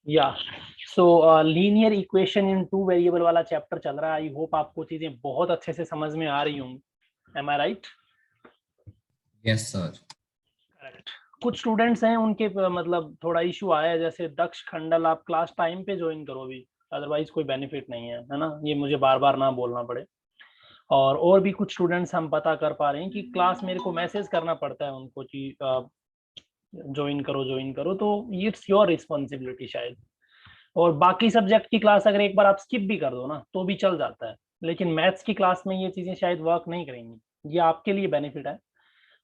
या सो linear equation in two variable वाला chapter चल रहा है। आई होप आपको चीजें बहुत अच्छे से समझ में आ रही होंगी। एम आई राइट? Yes sir. करेक्ट। कुछ स्टूडेंट्स हैं उनके मतलब थोड़ा इशू आया है, जैसे दक्ष खंडल, आप क्लास टाइम पे ज्वाइन करो भी, अदरवाइज कोई बेनिफिट नहीं है ना, ये मुझे बार बार ना बोलना पड़े। और भी कुछ स्टूडेंट्स हम पता कर पा रहे हैं कि क्लास मेरे को मैसेज करना पड़ता है उनको कि ज्वाइन करो ज्वाइन करो, तो इट्स योर रिस्पॉन्सिबिलिटी शायद। और बाकी सब्जेक्ट की क्लास अगर एक बार आप स्किप भी कर दो ना तो भी चल जाता है, लेकिन मैथ्स की क्लास में ये चीजें शायद वर्क नहीं करेंगी। ये आपके लिए बेनिफिट है।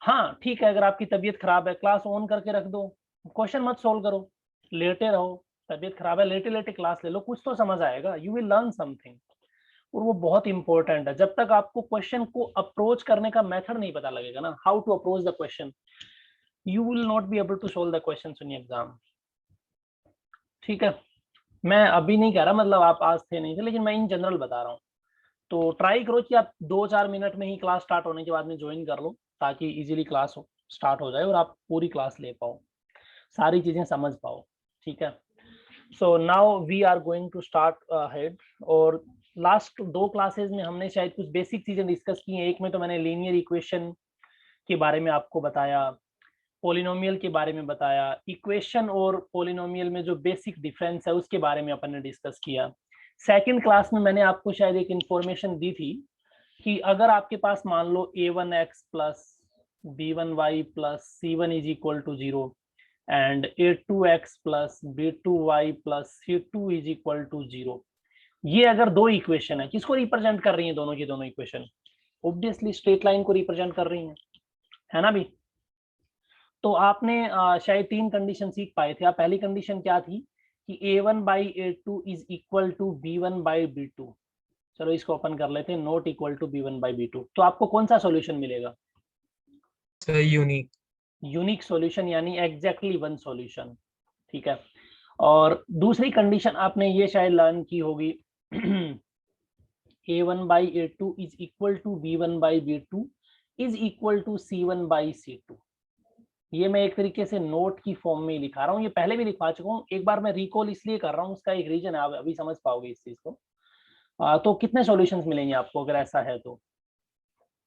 हाँ ठीक है, अगर आपकी तबीयत खराब है क्लास ऑन करके रख दो, क्वेश्चन मत सोल्व करो, लेटे रहो। तबीयत खराब है, लेटे लेटे क्लास ले लो, कुछ तो समझ आएगा, यू विल लर्न समथिंग। और वो बहुत इंपॉर्टेंट है। जब तक आपको क्वेश्चन को अप्रोच करने का मेथड नहीं पता लगेगा ना, how to approach the question, you will not be able to solve the question in exam. ठीक है, मैं अभी नहीं कह रहा मतलब आप आज थे नहीं थे, लेकिन मैं इन जनरल बता रहा हूँ। तो ट्राई करो कि आप 2-4 मिनट में ही क्लास स्टार्ट होने के बाद में ज्वाइन कर लो, ताकि इजीली क्लास स्टार्ट हो जाए और आप पूरी क्लास ले पाओ, सारी चीजें समझ पाओ। ठीक है, so now we are going to start head. और लास्ट 2 क्लासेस में हमने शायद कुछ बेसिक चीजें डिस्कस की हैं। एक में तो मैंने लीनियर इक्वेशन के बारे में आपको बताया, पॉलिनोमियल के बारे में बताया, इक्वेशन और पॉलिनोमियल में जो बेसिक डिफरेंस है उसके बारे में अपन ने डिस्कस किया। सेकंड क्लास में मैंने आपको शायद एक इंफॉर्मेशन दी थी कि अगर आपके पास मान लो a1x plus b1y plus c1 is equal to 0 and a2x plus b2y plus c2 is equal to 0, ये अगर दो इक्वेशन है, किसको रिप्रेजेंट कर रही है दोनों की दोनों इक्वेशन? ऑब्वियसली स्ट्रेट लाइन को रिप्रेजेंट कर रही है ना भी। तो आपने शायद 3 कंडीशन सीख पाए थे आप। पहली कंडीशन क्या थी कि a1 by a2 is equal to b1 by b2। चलो इसको ओपन कर लेते हैं, not equal to b1 by b2। तो आपको कौन सा सॉल्यूशन मिलेगा? Sir unique. यूनिक सॉल्यूशन, यानी एग्जैक्टली वन सॉल्यूशन। ठीक है, और दूसरी कंडीशन आपने ये शायद लर्न की होगी a1 by a2 is equal to b1 by b2 is equal to c1 by c2। ये मैं एक तरीके से नोट की फॉर्म में ही लिखा रहा हूँ, ये पहले भी लिखवा चुका हूँ, एक बार मैं रिकॉल इसलिए कर रहा हूँ, उसका एक रीजन है, आप अभी समझ पाओगे इस चीज को। तो कितने सॉल्यूशंस मिलेंगे आपको अगर ऐसा है तो?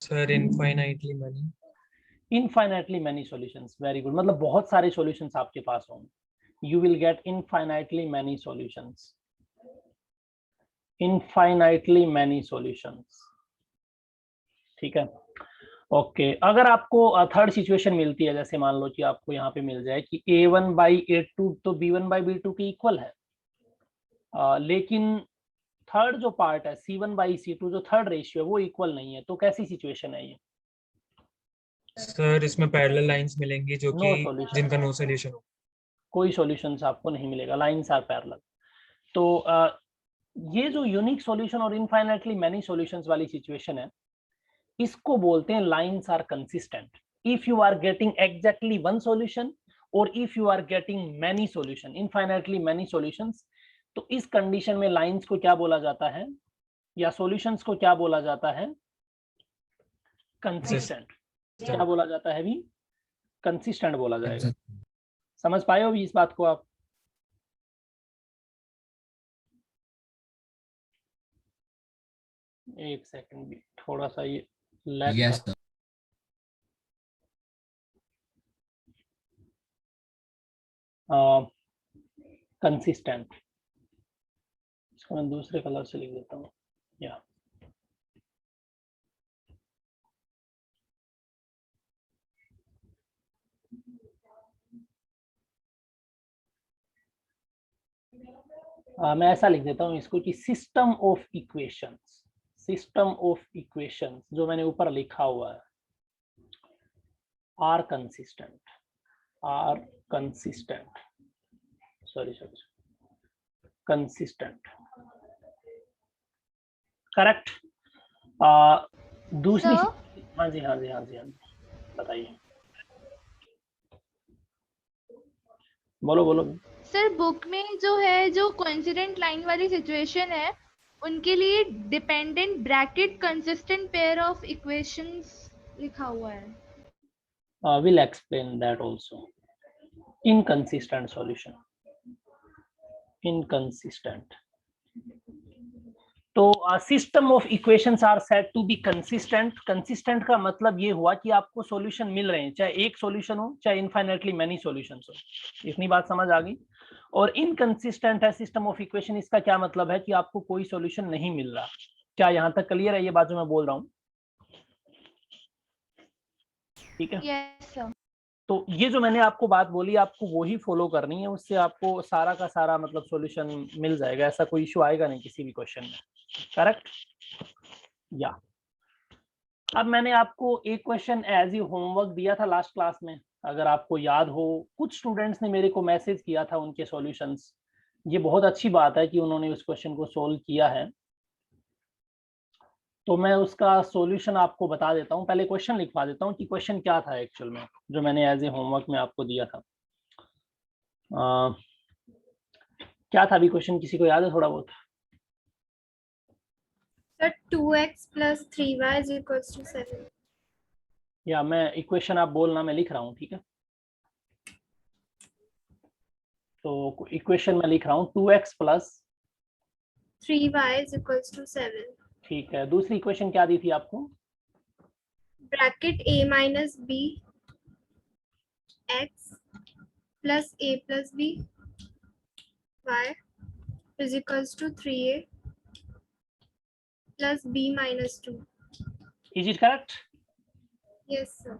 Sir infinitely money. Infinitely many solutions, very good. मतलब बहुत सारे सॉल्यूशंस आपके पास होंगे, you will get infinitely many solutions, infinitely many solutions. ठीक है, ओके। अगर आपको थर्ड सिचुएशन मिलती है, जैसे मान लो कि आपको यहाँ पे मिल जाए कि a1 बाई a2 तो b1 बाई b2 के इक्वल है, लेकिन थर्ड जो पार्ट है c1 बाई c2 जो थर्ड रेशियो है वो इक्वल नहीं है, तो कैसी सिचुएशन है ये? सर इसमें पैरेलल लाइंस मिलेंगी जो नो कि सॉल्यूशन, जिनका नो सोल्यूशन हो। कोई सॉल्यूशंस आपको नहीं मिलेगा, लाइंस आर पैरेलल। तो ये जो यूनिक सॉल्यूशन और इनफाइनाइटली मैनी सॉल्यूशंस वाली सिचुएशन है, इसको बोलते हैं lines are consistent. If you are getting exactly one solution और if you are getting many solution, infinitely many solutions, तो इस कंडीशन में लाइंस को क्या बोला जाता है, या सॉल्यूशंस को क्या बोला जाता है? कंसिस्टेंट। क्या बोला जाता है भी? कंसिस्टेंट बोला जाएगा। समझ पाए हो भी इस बात को आप? एक सेकंड भी, थोड़ा सा ये लैग यस कर। सर। कंसिस्टेंट, इसको मैं दूसरे कलर से लिख देता हूँ। या मैं ऐसा लिख देता हूँ इसको कि system of equations, system of equations जो मैंने ऊपर लिखा हुआ है, are consistent, are consistent, sorry sorry, consistent, correct. दूसरी, सर हाँ जी हाँ जी हाँ जी हाँ जी, बताइए, बोलो बोलो। सर बुक में जो है जो कोइंसिडेंट लाइन वाली सिचुएशन है उनके लिए dependent bracket consistent pair of equations लिखा हुआ है। Will explain that also, inconsistent solution. inconsistent. तो system of equations are said to be consistent. Consistent का मतलब ये हुआ कि आपको सॉल्यूशन मिल रहे हैं, चाहे एक सॉल्यूशन हो चाहे इनफाइनाइटली मेनी सॉल्यूशंस हो. इतनी बात समझ आ गई. और इनकंसिस्टेंट है सिस्टम ऑफ इक्वेशन, इसका क्या मतलब है कि आपको कोई सॉल्यूशन नहीं मिल रहा. क्या यहाँ तक क्लियर है ये बात जो मैं बोल रहा हूँ? ठीक है. Yes, sir. तो ये जो मैंने आपको बात बोली आपको वही फॉलो करनी है, उससे आपको सारा का सारा मतलब सॉल्यूशन मिल जाएगा. ऐसा कोई इशू आएगा नहीं किसी भी क्वेश्चन में. करेक्ट. या अब मैंने आपको एक क्वेश्चन एज ए होमवर्क दिया था लास्ट क्लास में, अगर आपको याद हो. कुछ स्टूडेंट्स ने मेरे को मैसेज किया था उनके सॉल्यूशंस. ये बहुत अच्छी बात है कि उन्होंने उस क्वेश्चन को सोल्व किया है. तो मैं उसका सॉल्यूशन आपको बता देता हूँ. पहले क्वेश्चन लिखवा देता हूँ कि क्वेश्चन क्या था एक्चुअल में, जो मैंने एज ए होमवर्क में आपको दिया था. क्या था अभी क्वेश्चन, किसी को याद है थोड़ा बहुत? Sir, 2x plus 3y is equals to 7. या मैं इक्वेशन आप बोलना, मैं लिख रहा हूँ. ठीक है. तो इक्वेशन में लिख रहा हूँ 2x plus 3y is equals to 7. ठीक है. दूसरी इक्वेशन क्या दी थी आपको? Bracket a minus b x plus a plus b y is equals to 3a plus b minus 2. Is it correct? Yes, sir.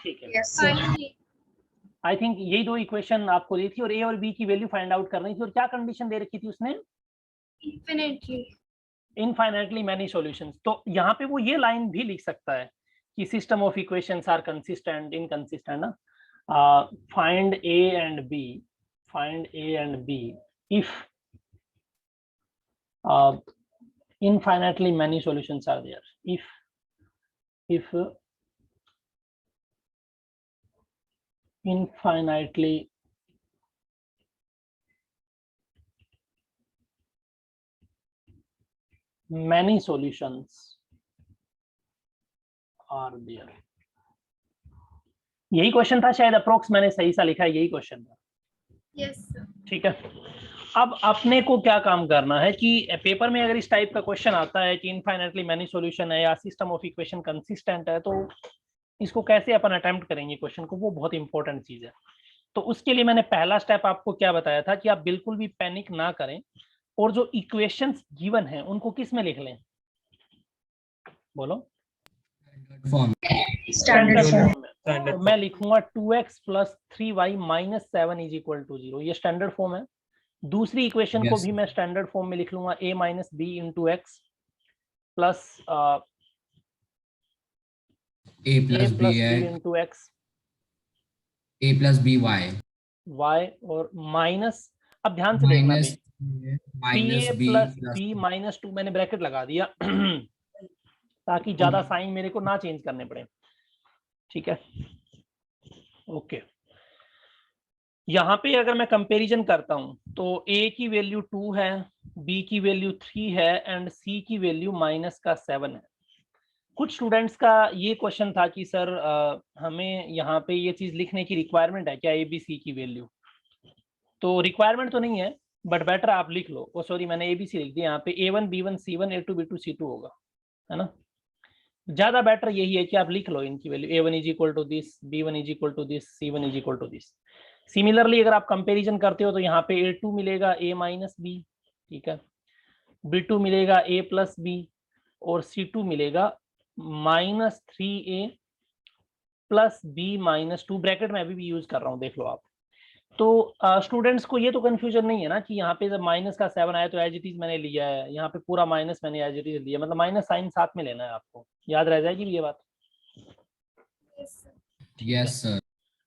ठीक है. Yes, sir. Finally, I think यही दो इक्वेशन आपको दी थी और ए और बी की वैल्यू फाइंड आउट करनी थी. और क्या कंडीशन दे रखी थी उसने? infinitely. Infinitely many solutions. तो यहाँ पे वो ये लाइन भी लिख सकता है कि system of equations are consistent inconsistent ना. Find A and B if infinitely many solutions are there. If infinitely many solutions are there. यही क्वेश्चन था शायद, अप्रोक्स मैंने सही सा लिखा है, यही क्वेश्चन था. Yes, sir. ठीक है. अब अपने को क्या काम करना है कि पेपर में अगर इस टाइप का क्वेश्चन आता है कि इनफाइनाइटली मेनी सॉल्यूशन है या सिस्टम ऑफ इक्वेशन कंसिस्टेंट है, तो इसको कैसे अपन अटेम्प्ट करेंगे क्वेश्चन को, वो बहुत इंपॉर्टेंट चीज है. तो उसके लिए मैंने पहला स्टेप आपको क्या बताया था कि आप बिल्कुल भी पैनिक ना करें और जो इक्वेशंस गिवन है उनको किस में लिख लें? बोलो. Standard form. फॉर्म में. तो मैं लिखूंगा 2x plus 3y minus 7 is equal to 0. ये स्टैंडर्ड फॉर्म है. दूसरी इक्वेशन को भी मैं स्टैंडर्ड फॉर्म में लिख लूंगा a minus b into x plus a plus b into x a plus b y और माइनस. अब ध्यान से देखना minus pa b plus plus b minus 2 मैंने ब्रैकेट लगा दिया ताकि ज्यादा साइन मेरे को ना चेंज करने पड़े. ठीक है. ओके. यहाँ पे अगर मैं कंपैरिजन करता हूँ तो a की वैल्यू 2 है, b की वैल्यू 3 है एंड c की वैल्यू -7 है. कुछ स्टूडेंट्स का ये क्वेश्चन था कि सर हमें यहाँ पे ये चीज लिखने की रिक्वायरमेंट है क्या, a b c की वैल्यू? तो रिक्वायरमेंट तो नहीं है बट बेटर आप लिख लो. ओ सॉरी, मैंने a b c लिख दिया. यहाँ पे a1 b1 c1 a2 b2 c2 होगा, है ना. ज्यादा बेटर यही है कि आप लिख लो इनकी value. a1 is equal to this, b1 is equal to this, c1 is equal to this. Similarly अगर आप कंपैरिजन करते हो तो यहाँ पे a2 मिलेगा a माइनस बी, ठीक है, b2 मिलेगा a प्लस बी और c2 मिलेगा -3a plus b minus 2. Bracket में अभी भी यूज कर रहा हूँ, देख लो आप. तो स्टूडेंट्स को ये तो कंफ्यूजन नहीं है ना कि यहाँ पे जब माइनस का 7 आया तो एज इट इज मैंने लिया है, यहाँ पे पूरा माइनस मैंने एज इट इज लिया, मतलब माइनस साइन साथ में लेना है. आपको याद रह जाएगी ये बात? yes sir.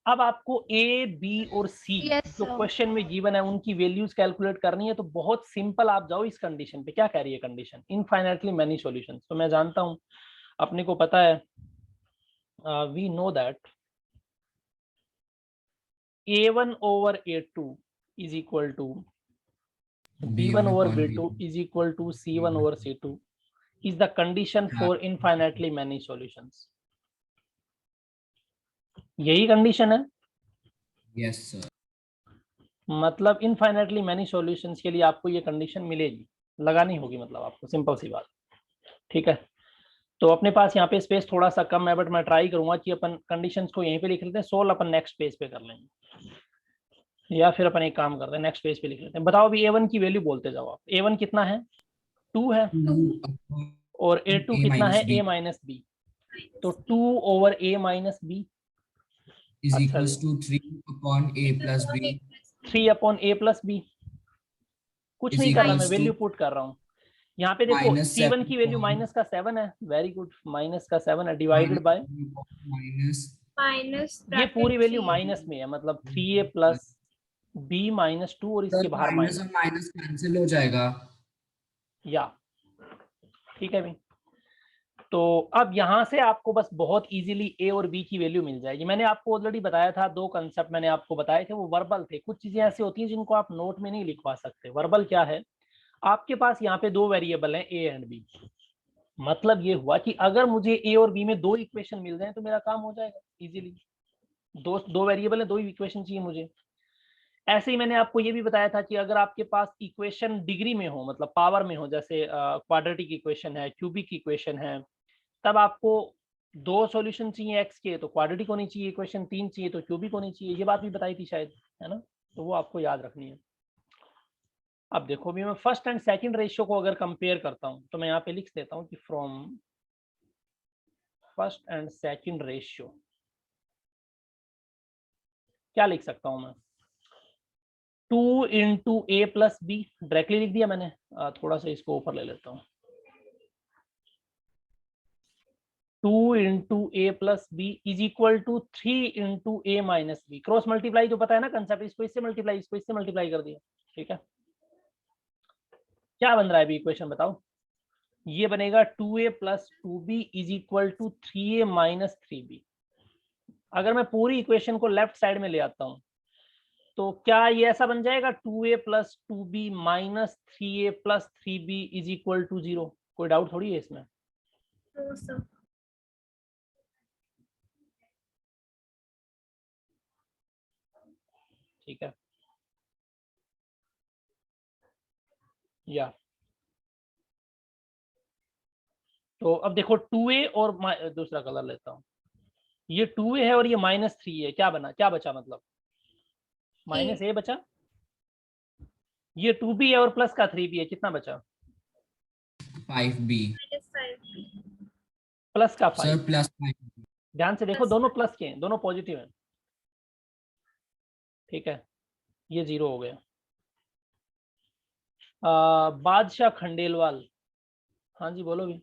अब आपको a, b और c Yes, जो sir. क्वेश्चन में गिवन है उनकी वैल्यूज कैलकुलेट करनी है. तो बहुत सिंपल, आप जाओ इस कंडीशन पे. क्या कह रही है कंडीशन? Infinitely many solutions. तो मैं जानता हूं, अपने को पता है, we know that a1 over a2 is equal to b1 over b2 is equal to c1 over c2 is the condition for infinitely many solutions. यही कंडीशन है. yes sir. मतलब इनफाइनाइटली मैनी सॉल्यूशंस के लिए आपको ये condition मिलेगी, लगानी होगी, मतलब आपको, सिंपल सी बात। ठीक है, तो अपने पास यहाँ पे स्पेस थोड़ा सा कम है, बट मैं ट्राई करूंगा कि अपन कंडीशंस को यहीं पे लिख लेते हैं, सोल्व अपन नेक्स्ट पेज पे कर लेंगे, या फिर अपन एक काम करते हैं नेक्स्ट पेज पे लिख लेते हैं। बताओ अभी A1 की वैल्यू बोलते जाओ आप। A1 कितना है? 2 है, 2 और A2 A कितना है? minus B A minus B, तो 2 over A minus B is अच्छा equals to 3 upon A plus B 3 upon A plus B. कुछ is नहीं कर रहा मैं, equals वैल्यू to पुट कर रहा हूँ। यहाँ पे देखो minus C1 की 7 वैल्यू upon माइनस का 7 है, वेरी गुड, माइनस का 7 है, डिवाइडेड बाय minus माइनस ये पूरी ब्रैकेट वैल्यू 3 माइनस में है, मतलब 3A प्लस B माइनस 2 और इसके सर बाहर माइनस माइनस, और माइनस कैंसिल हो जाएगा। या ठीक है भाई। तो अब यहाँ से आपको बस बहुत इजीली A और B की वैल्यू मिल जाएगी। मैंने आपको ऑलरेडी बताया था, 2 कंसेप्ट मैंने आपको बताए थे, वो वर्बल थे। कुछ चीजें ऐसी होती हैं जिनको आप नोट में नहीं लिखवा सकते। वर्बल क्या है? आपके पास यहाँ पे 2 वेरिएबल हैं A एंड B, मतलब ये हुआ कि अगर मुझे A और B में 2 इक्वेशन मिल जाए तो मेरा काम हो जाएगा इजीली। दो वेरिएबल है, 2 इक्वेशन चाहिए मुझे। ऐसे ही मैंने आपको ये भी बताया था कि अगर आपके पास इक्वेशन डिग्री में हो, मतलब पावर में हो, जैसे क्वाड्रेटिक इक्वेशन है, क्यूबिक इक्वेशन है, तब आपको 2 सॉल्यूशन चाहिए x के, तो क्वाड्रेटिक होनी चाहिए इक्वेशन, 3 चाहिए तो क्यूबिक होनी चाहिए। ये बात भी बताई थी शायद, है ना? तो वो आपको याद रखनी है। अब देखो भी मैं फर्स्ट एंड सेकंड रेशियो को अगर कंपेयर करता हूं तो मैं यहाँ पे लिख देता हूँ कि from first and second ratio क्या लिख सकता हूं मैं? 2 into A plus B, directly लिख दिया मैंने। थोड़ा सा इसको ऊपर ले लेता हूँ। 2 into A plus B is equal to 3 into A minus B. Cross multiply तो पता है ना कंसेप्ट, इसको इससे मल्टीप्लाई, इसको इससे मल्टीप्लाई कर दिया। ठीक है, क्या बन रहा है अभी इक्वेशन बताओ? ये बनेगा 2a plus 2b is equal to 3a minus 3b। अगर मैं पूरी इक्वेशन को लेफ्ट साइड में ले आता हूं तो क्या ये ऐसा बन जाएगा? 2a plus 2b minus 3a plus 3b is equal to 0। कोई डाउट थोड़ी है इसमें? तो सर ठीक है, या तो अब देखो 2a और दूसरा कलर लेता हूं, ये 2a है और ये माइनस 3 है, क्या बना, क्या बचा? मतलब माइनस a बचा, ये 2b है और प्लस का 3b है, कितना बचा? 5B माइनस 5 प्लस का सर 5। प्लस 5 ध्यान से देखो, प्लस दोनों प्लस के हैं, दोनों पॉजिटिव हैं। ठीक है, ये 0 हो गया। बादशाह खंडेलवाल, हाँ जी बोलो भी।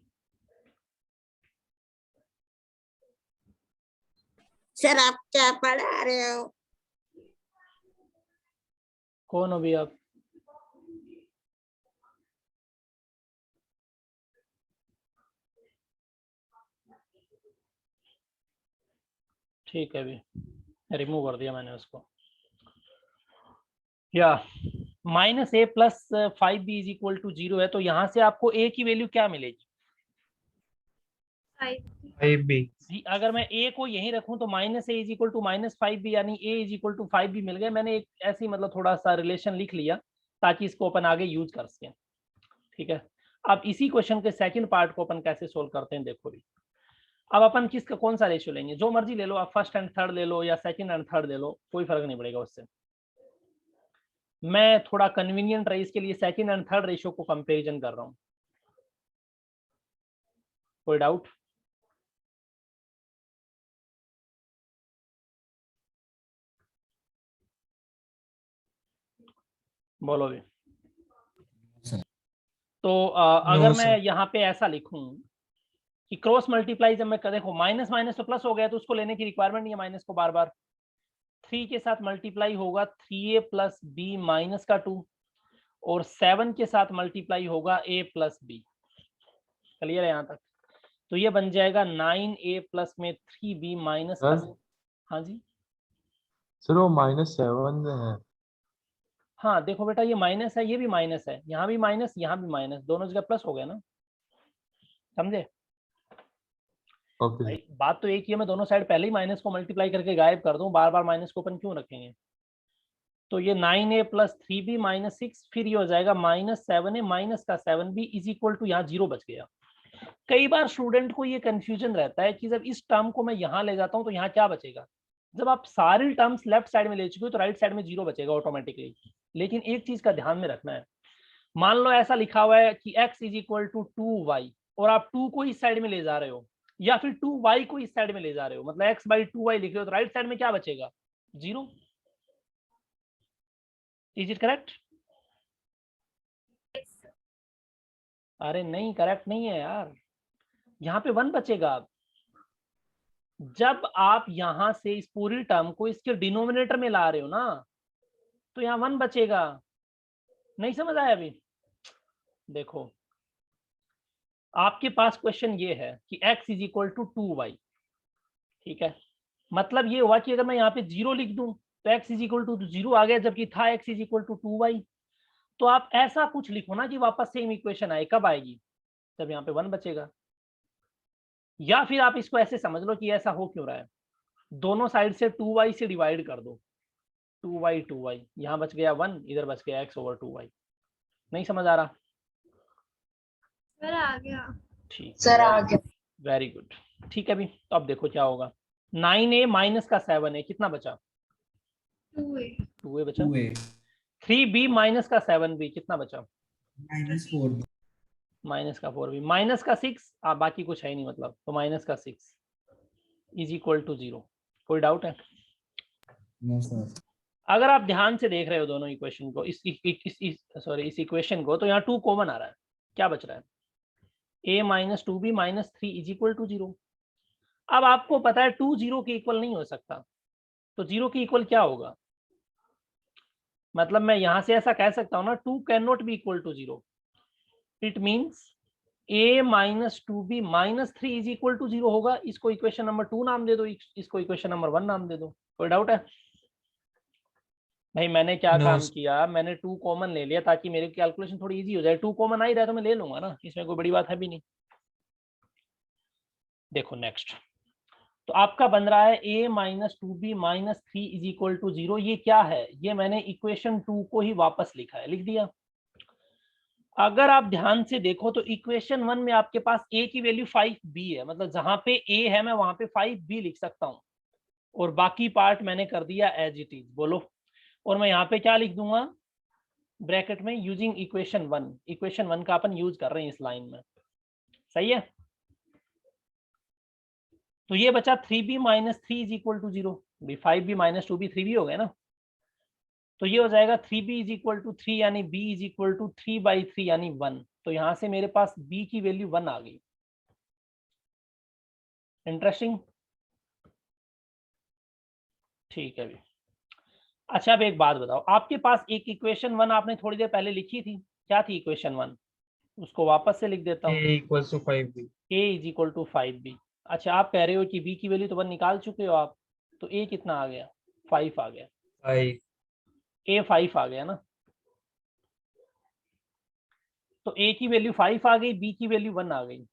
सर आप क्या पढ़ा रहे हो? कौन हो भी आप? ठीक है, भी रिमूव कर दिया मैंने उसको। या minus A plus 5b is equal to 0 है, तो यहाँ से आपको a की वैल्यू क्या मिलेगी? 5 5b अगर मैं a को यहीं रखूं तो minus A is equal to minus 5b, यानी a is equal to 5b मिल गया। मैंने एक ऐसी मतलब थोड़ा सा रिलेशन लिख लिया ताकि इसको अपन आगे यूज कर सकें। ठीक है, अब इसी क्वेश्चन के सेकंड पार्ट को अपन कैसे सोल्व करते हैं देखो भी। अब अपन किसका कौन सा रेशियो लेंगे? जो मर्जी ले लो आप, फर्स्ट एंड थर्ड ले लो या सेकंड एंड थर्ड ले लो, कोई फर्क नहीं पड़ेगा उससे। मैं थोड़ा कन्वीनियंट रहे इसके लिए सेकंड एंड थर्ड रेशियो को कंपैरिजन कर रहा हूं। कोई डाउट? बोलो भी। सर तो अगर मैं यहाँ पे ऐसा लिखूं कि क्रॉस मल्टीप्लाई जब मैं कर, देखो माइनस माइनस तो प्लस हो गया, तो उसको लेने की रिक्वायरमेंट नहीं है माइनस को बार बार। 3 के साथ मल्टीप्लाई होगा 3a प्लस बी माइनस का 2, और 7 के साथ मल्टीप्लाई होगा a प्लस बी। क्लियर है यहाँ तक? तो ये बन जाएगा 9a प्लस में 3b माइनस का। हाँ जी सर वो -7 है। हाँ, देखो बेटा ये माइनस है, ये भी माइनस है, यहाँ भी माइनस, यहाँ भी माइनस, दोनों जगह प्लस हो गया ना, समझे? ओके भाई बात तो एक ही है, मैं दोनों साइड पहले ही माइनस को मल्टीप्लाई करके गायब कर दूं, बार बार माइनस को अपन क्यों रखेंगे? तो ये 9a प्लस 3b माइनस 6, फिर ये हो जाएगा माइनस 7a माइनस का 7b इज इक्वल टू, यहाँ 0 बच गया। कई बार स्टूडेंट को ये कंफ्यूजन रहता है कि जब इस टर्म को मैं यहाँ ले जाता हूँ तो यहाँ क्या बचेगा। जब आप सारी टर्म्स लेफ्ट साइड में ले चुके हो तो राइट साइड में 0 बचेगा ऑटोमेटिकली। लेकिन एक चीज का ध्यान में रखना है, मान लो ऐसा लिखा हुआ है कि x is equal to 2y और आप 2 को इस साइड में ले जा रहे हो, या फिर 2y को इस साइड में ले जा रहे हो, मतलब x बाई 2y लिख रहे हो, तो राइट साइड में क्या बचेगा, 0। Is it correct? अरे नहीं, करेक्ट नहीं है यार, यहाँ पे 1 बचेगा। जब आप यहां से इस पूरी टर्म को इसके डिनोमिनेटर में ला रहे हो ना, तो यहाँ 1 बचेगा। नहीं समझ आया अभी? देखो आपके पास क्वेश्चन ये है कि x is equal to 2y, ठीक है, मतलब ये हुआ कि अगर मैं यहाँ पे 0 लिख दूं तो x इज इक्वल टू 0 आ गया, जबकि था x is equal to 2y। तो आप ऐसा कुछ लिखो ना कि वापस सेम इक्वेशन आए। कब आएगी? जब यहाँ पे 1 बचेगा। या फिर आप इसको ऐसे समझ लो कि ऐसा हो क्यों रहा है, दोनों साइड से 2y से डिवाइड कर दो, 2y, यहाँ बच गया 1, इधर बच गया x ओवर 2y। नहीं समझ आ रहा? सर आ गया। ठीक सर आ गया। Very good. ठीक है अभी तो अब देखो क्या होगा। 9a माइनस का 7a कितना बचा? 2a बचा। 2a 3b माइनस का 7b कितना बचा? -4b माइनस का 4b माइनस का 6, बाकी कुछ है ही नहीं मतलब, तो माइनस का 6 इज इक्वल टू 0। कोई डाउट है? No sir. अगर आप ध्यान से देख रहे हो दोनों इक्वेशन को, इस इक्वेशन को, तो यहाँ 2 कॉमन आ रहा है। क्या बच रहा है? a minus 2b minus 3 is equal to 0। अब आपको पता है 2 0 के इक्वल नहीं हो सकता, तो 0 के इक्वल क्या होगा? मतलब मैं यहां से ऐसा कह सकता हूं ना, 2 can not be equal to 0। It means a minus 2b minus 3 is equal to 0 होगा। इसको इक्वेशन नंबर 2 नाम दे दो, इसको इक्वेशन नंबर 1 नाम दे दो। कोई डाउट है? भाई मैंने क्या No, काम sir. किया, मैंने 2 कॉमन ले लिया ताकि मेरी कैलकुलेशन थोड़ी इजी हो जाए। 2 कॉमन आ ही रहा है तो मैं ले लूंगा ना, इसमें कोई बड़ी बात है भी नहीं। देखो नेक्स्ट, तो आपका बन रहा है a minus 2b minus 3 is equal to 0। ये क्या है? ये मैंने इक्वेशन 2 को ही वापस लिखा है, लिख दिया। अगर आप ध्यान से देखो तो इक्वेशन 1 में आपके पास a की वैल्यू 5b है, मतलब जहां पे a है मैं वहां पे 5b लिख सकता हूं, और बाकी पार्ट मैंने कर दिया एज इट इज। बोलो, और मैं यहाँ पे क्या लिख दूंगा ब्रैकेट में, यूजिंग इक्वेशन 1। इक्वेशन 1 का अपन यूज कर रहे हैं इस लाइन में, सही है। तो ये बचा 3b minus 3 is equal to 0। 5b minus 2b 3b हो गया ना, तो ये हो जाएगा 3b इज इक्वल टू 3, यानी b इज इक्वल टू 3/3 यानी 1। तो यहां से मेरे पास b की वैल्यू 1 आ गई। इंटरेस्टिंग, ठीक है भी। अच्छा अब एक बात बताओ, आपके पास एक इक्वेशन 1 आपने थोड़ी देर पहले लिखी थी, क्या थी इक्वेशन 1? उसको वापस से लिख देता हूँ, a equals to 5b. a is equal to 5b। अच्छा आप कह रहे हो कि b की वैल्यू तो 1 निकाल चुके हो आप, तो a कितना आ गया? 5 आ गया। 5. a 5 आ गया ना, तो a की वैल्यू 5 आ गई, b की वैल्यू 1 आ गई।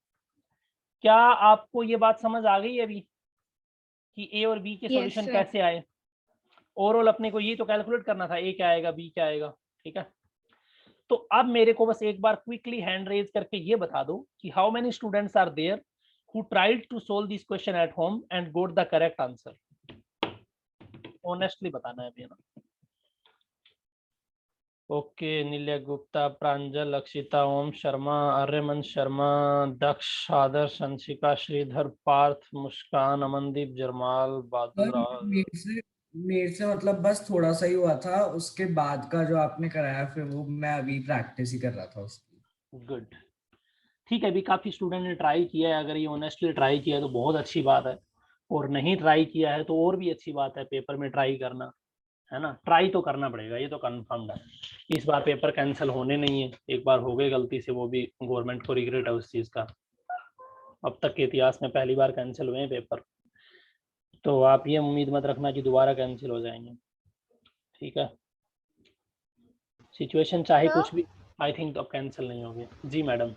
क्या आपको ये बात समझ आ गई अभी कि a और b के Yes, सॉल्यूशन sir. कैसे आए? ओवरऑल अपने को ये तो कैलकुलेट करना था a क्या आएगा b क्या आएगा, ठीक है। तो अब मेरे को बस एक बार क्विकली हैंड रेज करके ये बता दो कि how many students are there who tried to solve this question at home and got the correct answer? Honestly बताना है अभी ना। ओके, नील्या गुप्ता, प्रांजल, अक्षिता, ओम शर्मा, आर्यमन शर्मा, दक्ष, आदर्श, अंशिका, श्रीधर, पार्थ, मुस्कान, अमनदीप, जरमाल, बहादुर। मेरे से मतलब बस थोड़ा सा ही हुआ था, उसके बाद का जो आपने कराया फिर वो मैं अभी प्रैक्टिस ही कर रहा था उसकी। गुड, ठीक है। अभी काफी स्टूडेंट ने ट्राई किया है, अगर ये ऑनेस्टली ट्राई किया है तो बहुत अच्छी बात है, और नहीं ट्राई किया है तो और भी अच्छी बात है। पेपर में ट्राई करना है ना, ट्राई तो करना पड़ेगा, ये तो कंफर्म्ड है। इस बार पेपर कैंसिल होने नहीं है, एक बार हो गए गलती से, वो भी गवर्नमेंट को रिग्रेट है उस चीज का। अब तक के इतिहास में पहली बार कैंसिल हुए हैं पेपर, तो आप ये उम्मीद मत रखना कि दोबारा कैंसिल हो जाएंगे, ठीक है। सिचुएशन चाहे Sir? कुछ भी, आई थिंक अब कैंसिल नहीं होगी। जी मैडम।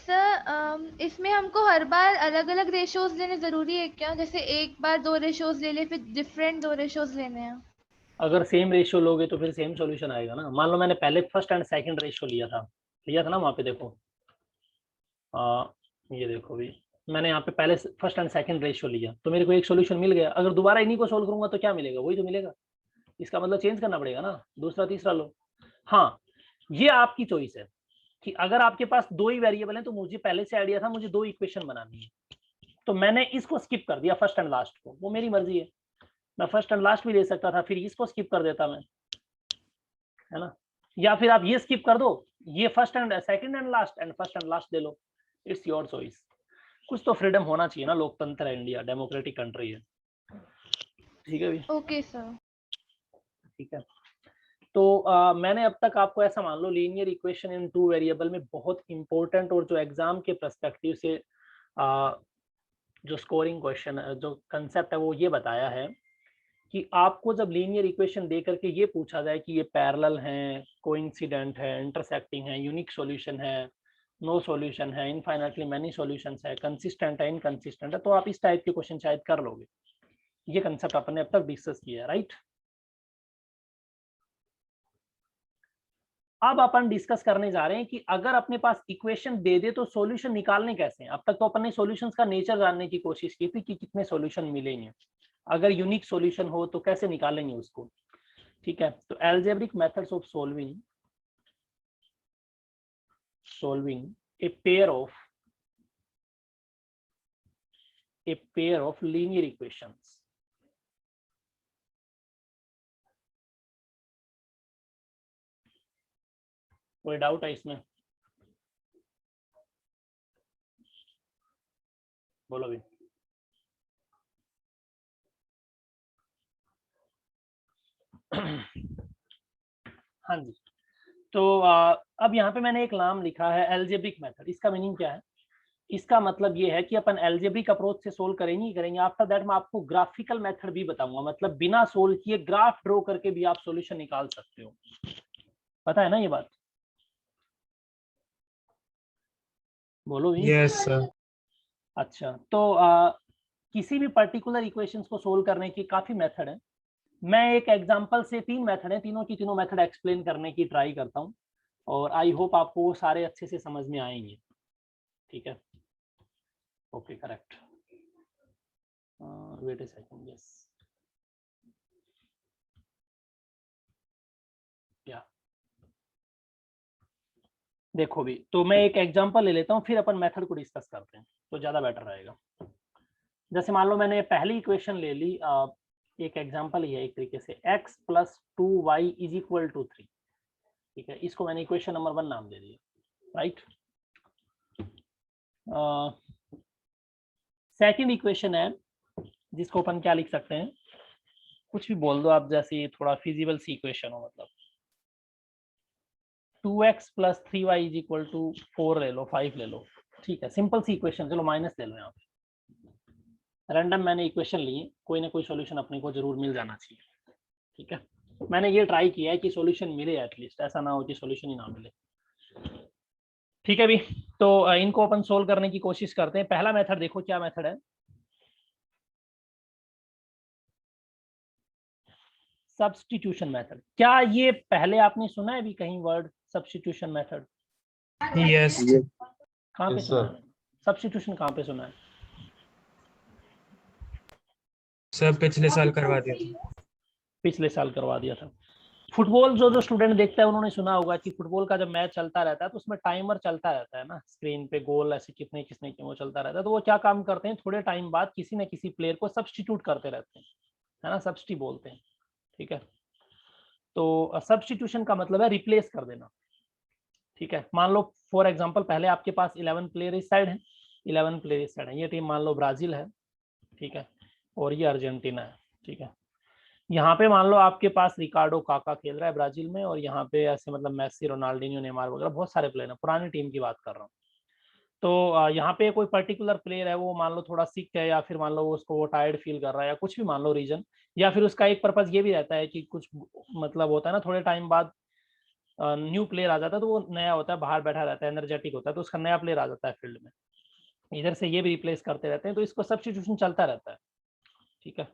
सर इसमें हमको हर बार अलग अलग रेशियोज लेने जरूरी है क्या? जैसे एक बार 2 रेशियोज ले ले, फिर डिफरेंट 2 रेशियोज लेने हैं? अगर सेम रेशियो लोगे तो फिर सेम सॉल्यूशन आएगा ना। मान लो मैंने पहले फर्स्ट एंड सेकंड रेशियो लिया था ना वहाँ पे देखो, ये देखो भी मैंने यहाँ पे पहले फर्स्ट एंड सेकंड रेशियो लिया तो मेरे को एक सॉल्यूशन मिल गया। अगर दोबारा इन्हीं को सोल्व करूंगा तो क्या मिलेगा? वही तो मिलेगा। इसका मतलब चेंज करना पड़ेगा ना, दूसरा तीसरा लो। हाँ, ये आपकी चॉइस है कि अगर आपके पास 2 ही वेरिएबल हैं तो मुझे पहले से आइडिया था मुझे 2 इक्वेशन बनानी है, तो मैंने इसको स्किप कर दिया फर्स्ट एंड लास्ट को, वो मेरी मर्जी है। मैं फर्स्ट एंड लास्ट भी ले सकता था, फिर इसको स्किप कर देता मैं, है ना। या फिर आप ये स्किप कर दो, ये first and second and last and first and last ले लो। It's your choice. कुछ तो फ्रीडम होना चाहिए ना, लोकतंत्र है इंडिया, डेमोक्रेटिक कंट्री है। ठीक है भी? Okay sir. ठीक है। तो मैंने अब तक आपको ऐसा मान लो लीनियर इक्वेशन इन 2 वेरिएबल में बहुत इंपॉर्टेंट और जो एग्जाम के पर्सपेक्टिव से जो स्कोरिंग क्वेश्चन जो कंसेप्ट है वो ये बताया है कि आपको जब लीनियर इक्वेशन दे करके ये पूछा जाए कि ये पैरेलल हैं, कोइंसिडेंट है, इंटरसेक्टिंग है, यूनिक सॉल्यूशन है, नो सॉल्यूशन है, इनफाइनाइटली मेनी सॉल्यूशंस है, कंसिस्टेंट है, इनकंसिस्टेंट है, तो आप इस टाइप के क्वेश्चन शायद कर लोगे। ये कंसेप्ट आपने अब तक डिस्कस किया है, राइट। अब अपन डिस्कस करने जा रहे हैं कि अगर अपने पास इक्वेशन दे दे तो सॉल्यूशन निकालने कैसे हैं। अब तक तो अपन ने सॉल्यूशंस का नेचर जानने की कोशिश की थी कि कितने सॉल्यूशन मिलेंगे, अगर यूनिक सॉल्यूशन हो तो कैसे निकालेंगे उसको। ठीक है, तो algebraic methods of solving a pair of linear equations. कोई डाउट है इसमें? बोलो भी। हाँ जी, तो अब यहाँ पे मैंने एक नाम लिखा है अलजेब्रिक मेथड। इसका मीनिंग क्या है? इसका मतलब ये है कि अपन अलजेब्रिक अप्रोच से सोल्व करेंगे ही करेंगे। आफ्टर दैट मैं आपको ग्राफिकल मेथड भी बताऊंगा, मतलब बिना सोल्व किए ग्राफ ड्रॉ करके भी आप सॉल्यूशन निकाल सकते हो। पता है ना ये बात? बोलो भी। Yes sir. अच्छा, तो किसी भी पर्टिकुलर इक्वेशंस को सोल्व करने की काफी मेथड है। मैं एक एग्जांपल से 3 मेथड है, तीनों की तीनों मेथड एक्सप्लेन करने की ट्राई करता हूँ और आई होप आपको वो सारे अच्छे से समझ में आएंगे। ठीक है, okay correct. Wait a second, yes या देखो भी, तो मैं एक एग्जांपल ले लेता हूँ फिर अपन मेथड को डिस्कस करते हैं तो ज्यादा बेटर रहेगा। जैसे मान लो मैंने पहली इक्वेशन ले ली, एक एग्जांपल ही है एक तरीके से, x + 2y = 3। ठीक है, इसको मैंने इक्वेशन नंबर 1 नाम दे दिया, राइट। सेकंड इक्वेशन है जिसको अपन क्या लिख सकते हैं, कुछ भी बोल दो आप, जैसे थोड़ा फिजिबल सी इक्वेशन हो, मतलब 2x + 3y = 4 ले लो, 5 ले लो। ठीक है, सिंपल सी इक्वेशन, चलो माइनस ले लो यहाँ पे। रैंडम मैंने इक्वेशन ली, कोई ना कोई सॉल्यूशन अपने को जरूर मिल जाना चाहिए। ठीक है, मैंने ये ट्राई किया है कि सॉल्यूशन मिले एटलीस्ट, ऐसा ना हो कि सॉल्यूशन ही ना मिले। ठीक है भी, तो इनको अपन सोल्व करने की कोशिश करते हैं। पहला मेथड देखो, क्या मेथड है, सब्स्टिट्यूशन मेथड। क्या ये पहले आपने सुना है भी कहीं वर्ड सब्स्टिट्यूशन मेथड? यस कहाँ पे Yes, सुना sir. है? सब्स्टिट्यूशन कहाँ पे सुना है? सर, पिछले साल करवा दिया था। पिछले साल करवा दिया था। फुटबॉल जो स्टूडेंट देखता है उन्होंने सुना होगा कि फुटबॉल का जब मैच चलता रहता है तो उसमें टाइमर चलता रहता है ना, स्क्रीन पे गोल ऐसे कितने किसने किए वो चलता रहता है। तो वो क्या काम करते हैं, थोड़े टाइम बाद किसी न किसी प्लेयर को सब्स्टिट्यूट करते रहते हैं, है ना, सब्स्टी बोलते हैं। ठीक है, तो सब्स्टिट्यूशन का मतलब है रिप्लेस कर देना। ठीक है, मान लो फॉर एग्जांपल पहले आपके पास 11 प्लेयर इस साइड है, 11 प्लेयर इस साइड है। ये टीम मान लो ब्राजील है, ठीक है, और ये अर्जेंटीना है। ठीक है, यहाँ पे मान लो आपके पास रिकार्डो काका खेल रहा है ब्राजील में, और यहाँ पे ऐसे मतलब मेसी, रोनाल्डिनो, नेमार वगैरह बहुत सारे प्लेयर हैं, पुरानी टीम की बात कर रहा हूँ। तो यहाँ पे कोई पर्टिकुलर प्लेयर है, वो मान लो थोड़ा सिक है, या फिर मान लो उसको वो टायर्ड फील कर रहा है, या कुछ भी मान लो रीजन, या फिर उसका एक पर्पज ये भी रहता है कि कुछ मतलब होता है ना, थोड़े टाइम बाद न्यू प्लेयर आ जाता है तो वो नया होता है, बाहर बैठा रहता है, एनर्जेटिक होता है, तो उसका नया प्लेयर आ जाता है फील्ड में, इधर से ये भी रिप्लेस करते रहते हैं, तो इसको सब्स्टिट्यूशन चलता रहता है, ठीक है।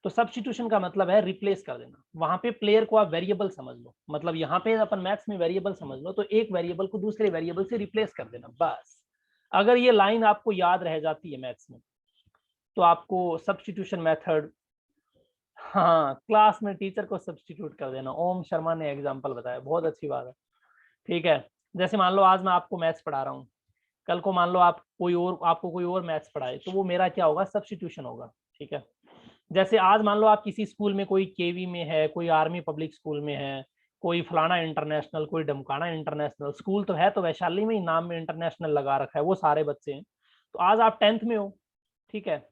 तो सब्स्टिट्यूशन का मतलब है रिप्लेस कर देना। वहां पे प्लेयर को आप वेरिएबल समझ लो, मतलब यहाँ पे अपन मैथ्स में वेरिएबल समझ लो, तो एक वेरिएबल को दूसरे वेरिएबल से रिप्लेस कर देना बस। अगर ये लाइन आपको याद रह जाती है मैथ्स में, तो आपको सब्स्टिट्यूशन मेथड, हाँ क्लास में टीचर को सब्स्टिट्यूट कर देना। ओम शर्मा ने एग्जांपल बताया, बहुत अच्छी बात है, ठीक है। जैसे मान लो आज मैं आपको मैथ्स पढ़ा रहा हूँ, कल को मान लो आपको कोई और मैथ्स पढ़ाए, तो वो मेरा क्या होगा, सब्स्टिट्यूशन होगा, ठीक है। जैसे आज मान लो आप किसी स्कूल में, कोई केवी में है, कोई आर्मी पब्लिक स्कूल में है, कोई फलाना इंटरनेशनल, कोई डमकाना इंटरनेशनल, स्कूल तो है तो वैशाली में ही, नाम में इंटरनेशनल लगा रखा है, वो सारे बच्चे हैं। तो आज आप 10th में हो, ठीक है,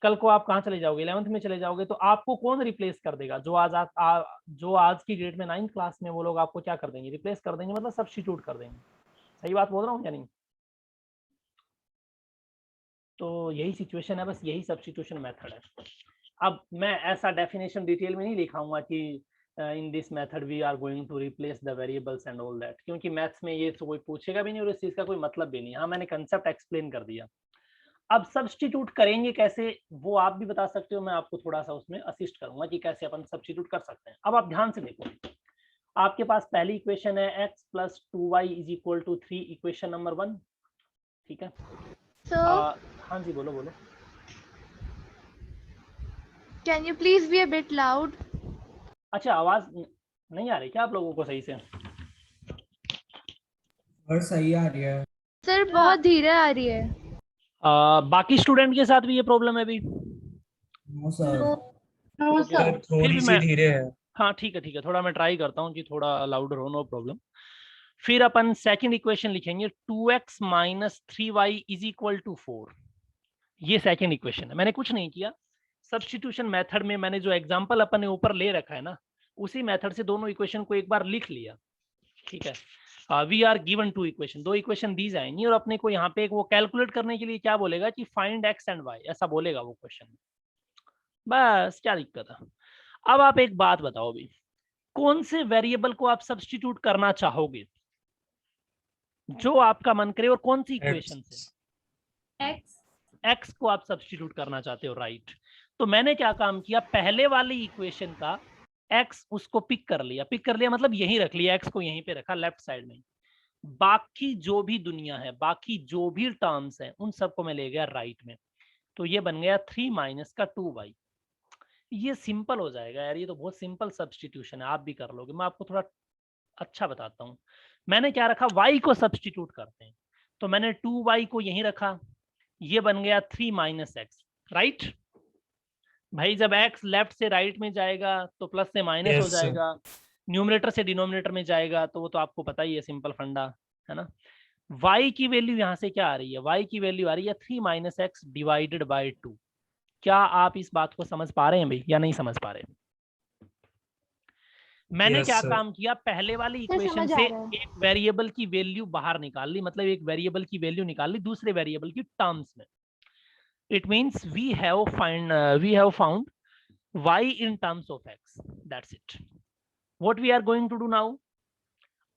कल को आप कहाँ चले जाओगे, 11th में चले जाओगे, तो आपको कौन रिप्लेस कर देगा, जो आज की डेट में 9th क्लास में, वो लोग आपको क्या कर देंगे, रिप्लेस कर देंगे, मतलब सब्स्टिट्यूट कर देंगे। सही बात बोल रहा हूँ या नहीं? तो यही सिचुएशन है, बस यही सब्स्टिट्यूशन मेथड है। अब मैं ऐसा डेफिनेशन डिटेल में नहीं लिखाऊंगा कि in this method we are going to replace the variables and all that, क्योंकि मैथ्स में ये तो कोई पूछेगा भी नहीं और इस चीज का कोई मतलब भी नहीं। हाँ मैंने कंसेप्ट एक्सप्लेन कर दिया। अब सब्स्टिट्यूट करेंगे कैसे, वो आप भी बता सकते हो, मैं आपको थोड़ा सा उसमें असिस्ट करूंगा कि कैसे अपन सब्स्टिट्यूट कर सकते हैं। अब आप ध्यान से देखो, आपके पास पहली इक्वेशन है x + 2y = 3, इक्वेशन नंबर 1, ठीक है। हाँ जी बोलो बोलो। Can you please be a bit loud? अच्छा आवाज नहीं आ रही क्या आप लोगों को सही से? और सही आ रही है सर बहुत धीरे आ रही है। बाकी स्टूडेंट के साथ भी ये प्रॉब्लम है अभी? नो सर Okay, सर फिर थोड़ी भी सी मैं, धीरे है। हाँ ठीक है थोड़ा मैं ट्राई करता हूँ कि थोड़ा लाउडर हो, नो प्रॉब्लम। फिर अपन सेकंड इक्वेशन लिखेंगे 2x - 3y = 4। ये सेकंड इक्वेशन है, मैंने कुछ नहीं किया, सब्स्टिट्यूशन मेथड में मैंने जो एग्जांपल अपन ने ऊपर ले रखा है ना, उसी मेथड से दोनों इक्वेशन को एक बार लिख लिया, ठीक है। We are given 2 equation, 2 equation दी जाएंगी और अपने को यहाँ पे एक वो कैलकुलेट करने के लिए क्या बोलेगा कि फाइंड x एंड y, ऐसा बोलेगा वो क्वेश्चन में, बस क्या दिक्कत है। अब आप एक बात बताओ भी, कौन से वेरिएबल को आप सब्स्टिट्यूट करना चाहोगे, जो आपका मन करे, और कौन सी इक्वेशन से x को आप सब्स्टिट्यूट करना चाहते हो, राइट। तो मैंने क्या काम किया, पहले वाली इक्वेशन का x उसको पिक कर लिया मतलब यहीं रख लिया, x को यहीं पे रखा लेफ्ट साइड में, बाकी जो भी दुनिया है, बाकी जो भी टर्म्स हैं, उन सबको मैं ले गया राइट में, तो ये बन गया 3 - 2y। ये सिंपल हो जाएगा यार, ये तो बहुत सिंपल सब्स्टिट्यूशन है, आप भी कर लोगे। मैं आपको थोड़ा अच्छा बताता हूँ, मैंने क्या रखा, y को सब्स्टिट्यूट करते हैं, तो मैंने 2y को यहीं रखा, ये बन गया 3 - x, राइट। भाई जब x लेफ्ट से राइट में जाएगा तो प्लस से माइनस हो Yes, sir. जाएगा, न्यूमरेटर से डिनोमिनेटर में जाएगा, तो वो तो आपको पता ही है, सिंपल फंडा है ना। y की वैल्यू यहाँ से क्या आ रही है, y की वैल्यू आ रही है 3 - x / 2। क्या आप इस बात को समझ पा रहे हैं भाई या नहीं समझ पा रहे? मैंने Yes, क्या sir. काम किया, पहले वाली सर, इक्वेशन समझ आ से रहा है। एक वेरिएबल की वैल्यू बाहर निकाल ली, मतलब एक वेरिएबल की वैल्यू निकाल ली दूसरे वेरिएबल की टर्म्स में। It means we have found y in terms of x, that's it. What we are going to do now,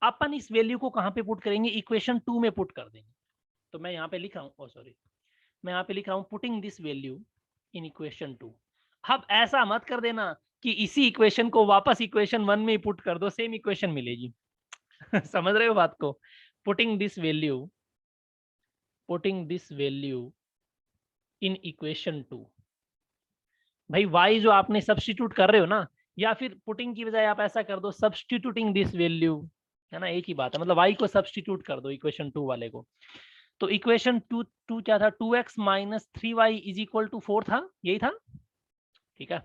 अपन इस वैल्यू को कहां पे पुट करेंगे, इक्वेशन 2 में पुट कर देंगे। तो मैं यहाँ पे लिख रहा हूँ, सॉरी मैं यहाँ पे लिख रहा हूँ putting this value in equation 2। अब ऐसा मत कर देना कि इसी इक्वेशन को वापस इक्वेशन 1 में ही पुट कर दो, सेम इक्वेशन मिलेगी। समझ रहे हो बात को, putting this value in equation 2। भाई y जो आपने सब्स्टिट्यूट कर रहे हो ना, या फिर पुटिंग की बजाय आप ऐसा कर दो सब्स्टिट्यूटिंग दिस वैल्यू, है ना, एक ही बात है, मतलब y को सब्स्टिट्यूट कर दो इक्वेशन 2 वाले को। तो इक्वेशन 2 क्या था, 2x - 3y = 4 था, यही था, ठीक है।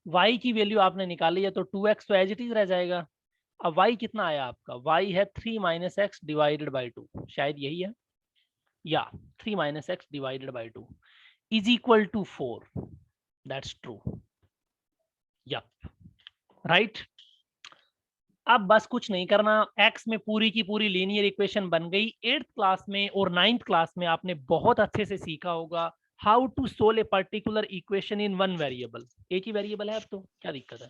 y की वैल्यू आपने निकाली है, तो 2x तो एज इट इज रह जाएगा। अब y कितना आया आपका, y है 3 - x / 2, शायद यही है, या 3 - x / 2 = 4, that's true, yep, right। अब बस कुछ नहीं करना, x में पूरी की पूरी लीनियर इक्वेशन बन गई। 8th क्लास में और 9th क्लास में आपने बहुत अच्छे से सीखा होगा how to solve a particular equation in one variable. एक ही वेरिएबल है अब तो क्या दिक्कत है।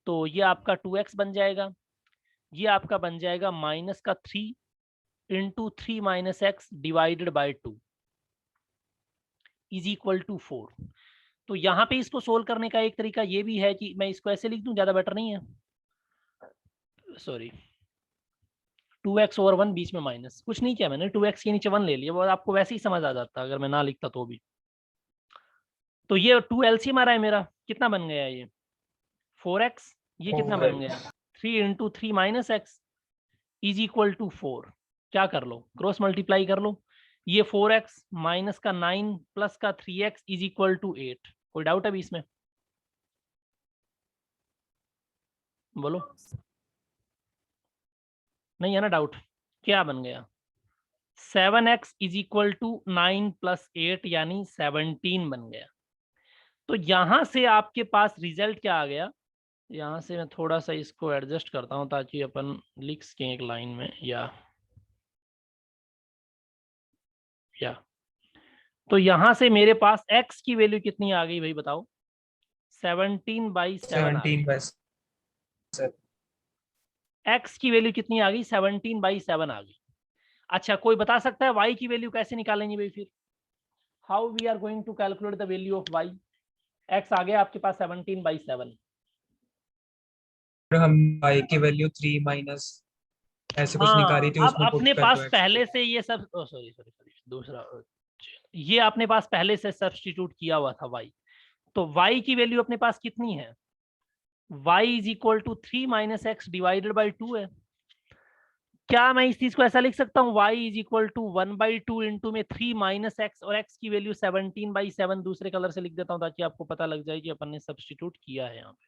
तो ये आपका 2x बन जाएगा, ये आपका बन जाएगा माइनस का 3 into 3 minus x divided by 2 is equal to 4। तो यहाँ पे इसको सोल्व करने का एक तरीका ये भी है कि मैं इसको ऐसे लिख दूं, ज्यादा बेटर नहीं है, सॉरी 2x ओवर 1 बीच में माइनस, कुछ नहीं किया मैंने, 2x के नीचे 1 ले लिया, वो आपको वैसे ही समझ आ जाता अगर मैं ना लिखता तो भी। तो ये 2 एलसीएम आ रहा है मेरा, कितना बन गया ये 4x, ये कितना बन गया 3 into 3 minus x is equal to 4। क्या कर लो, क्रॉस मल्टीप्लाई कर लो, ये 4x माइनस का 9 प्लस का 3x इज इक्वल टू 8। कोई डाउट अभी इसमें, बोलो, नहीं है ना डाउट? क्या बन गया 7x is equal to 9 plus 8 यानी 17 बन गया। तो यहां से आपके पास रिजल्ट क्या आ गया, यहां से मैं थोड़ा सा इसको एडजस्ट करता हूं ताकि अपन लिख सकें एक लाइन में, या तो यहां से मेरे पास x की वैल्यू कितनी आ गई भाई बताओ, 17/7 x की वैल्यू कितनी आ गई 17/7 आ गई। अच्छा कोई बता सकता है y की वैल्यू कैसे निकालेंगे भाई फिर, how we are going to calculate the value of y? x आ गया आपके पास 17/7, हम y की वैल्यू 3 माइनस ऐसे कुछ निकाली थी, अब उसमें पुट अपने कर पास दो x पहले को। से ये सब सॉरी दूसरा, ये अपने पास पहले से सब्स्टिट्यूट किया हुआ था y, तो y की वैल्यू अपने पास कितनी है, y is equal to 3 minus x divided by 2 है। क्या मैं इस चीज को ऐसा लिख सकता हूँ y is equal to 1/2 into में 3 माइनस एक्स और x की वैल्यू 17/7 दूसरे कलर से लिख देता हूँ ताकि आपको पता लग जाए कि अपन ने सब्स्टिट्यूट किया है यहाँ पे,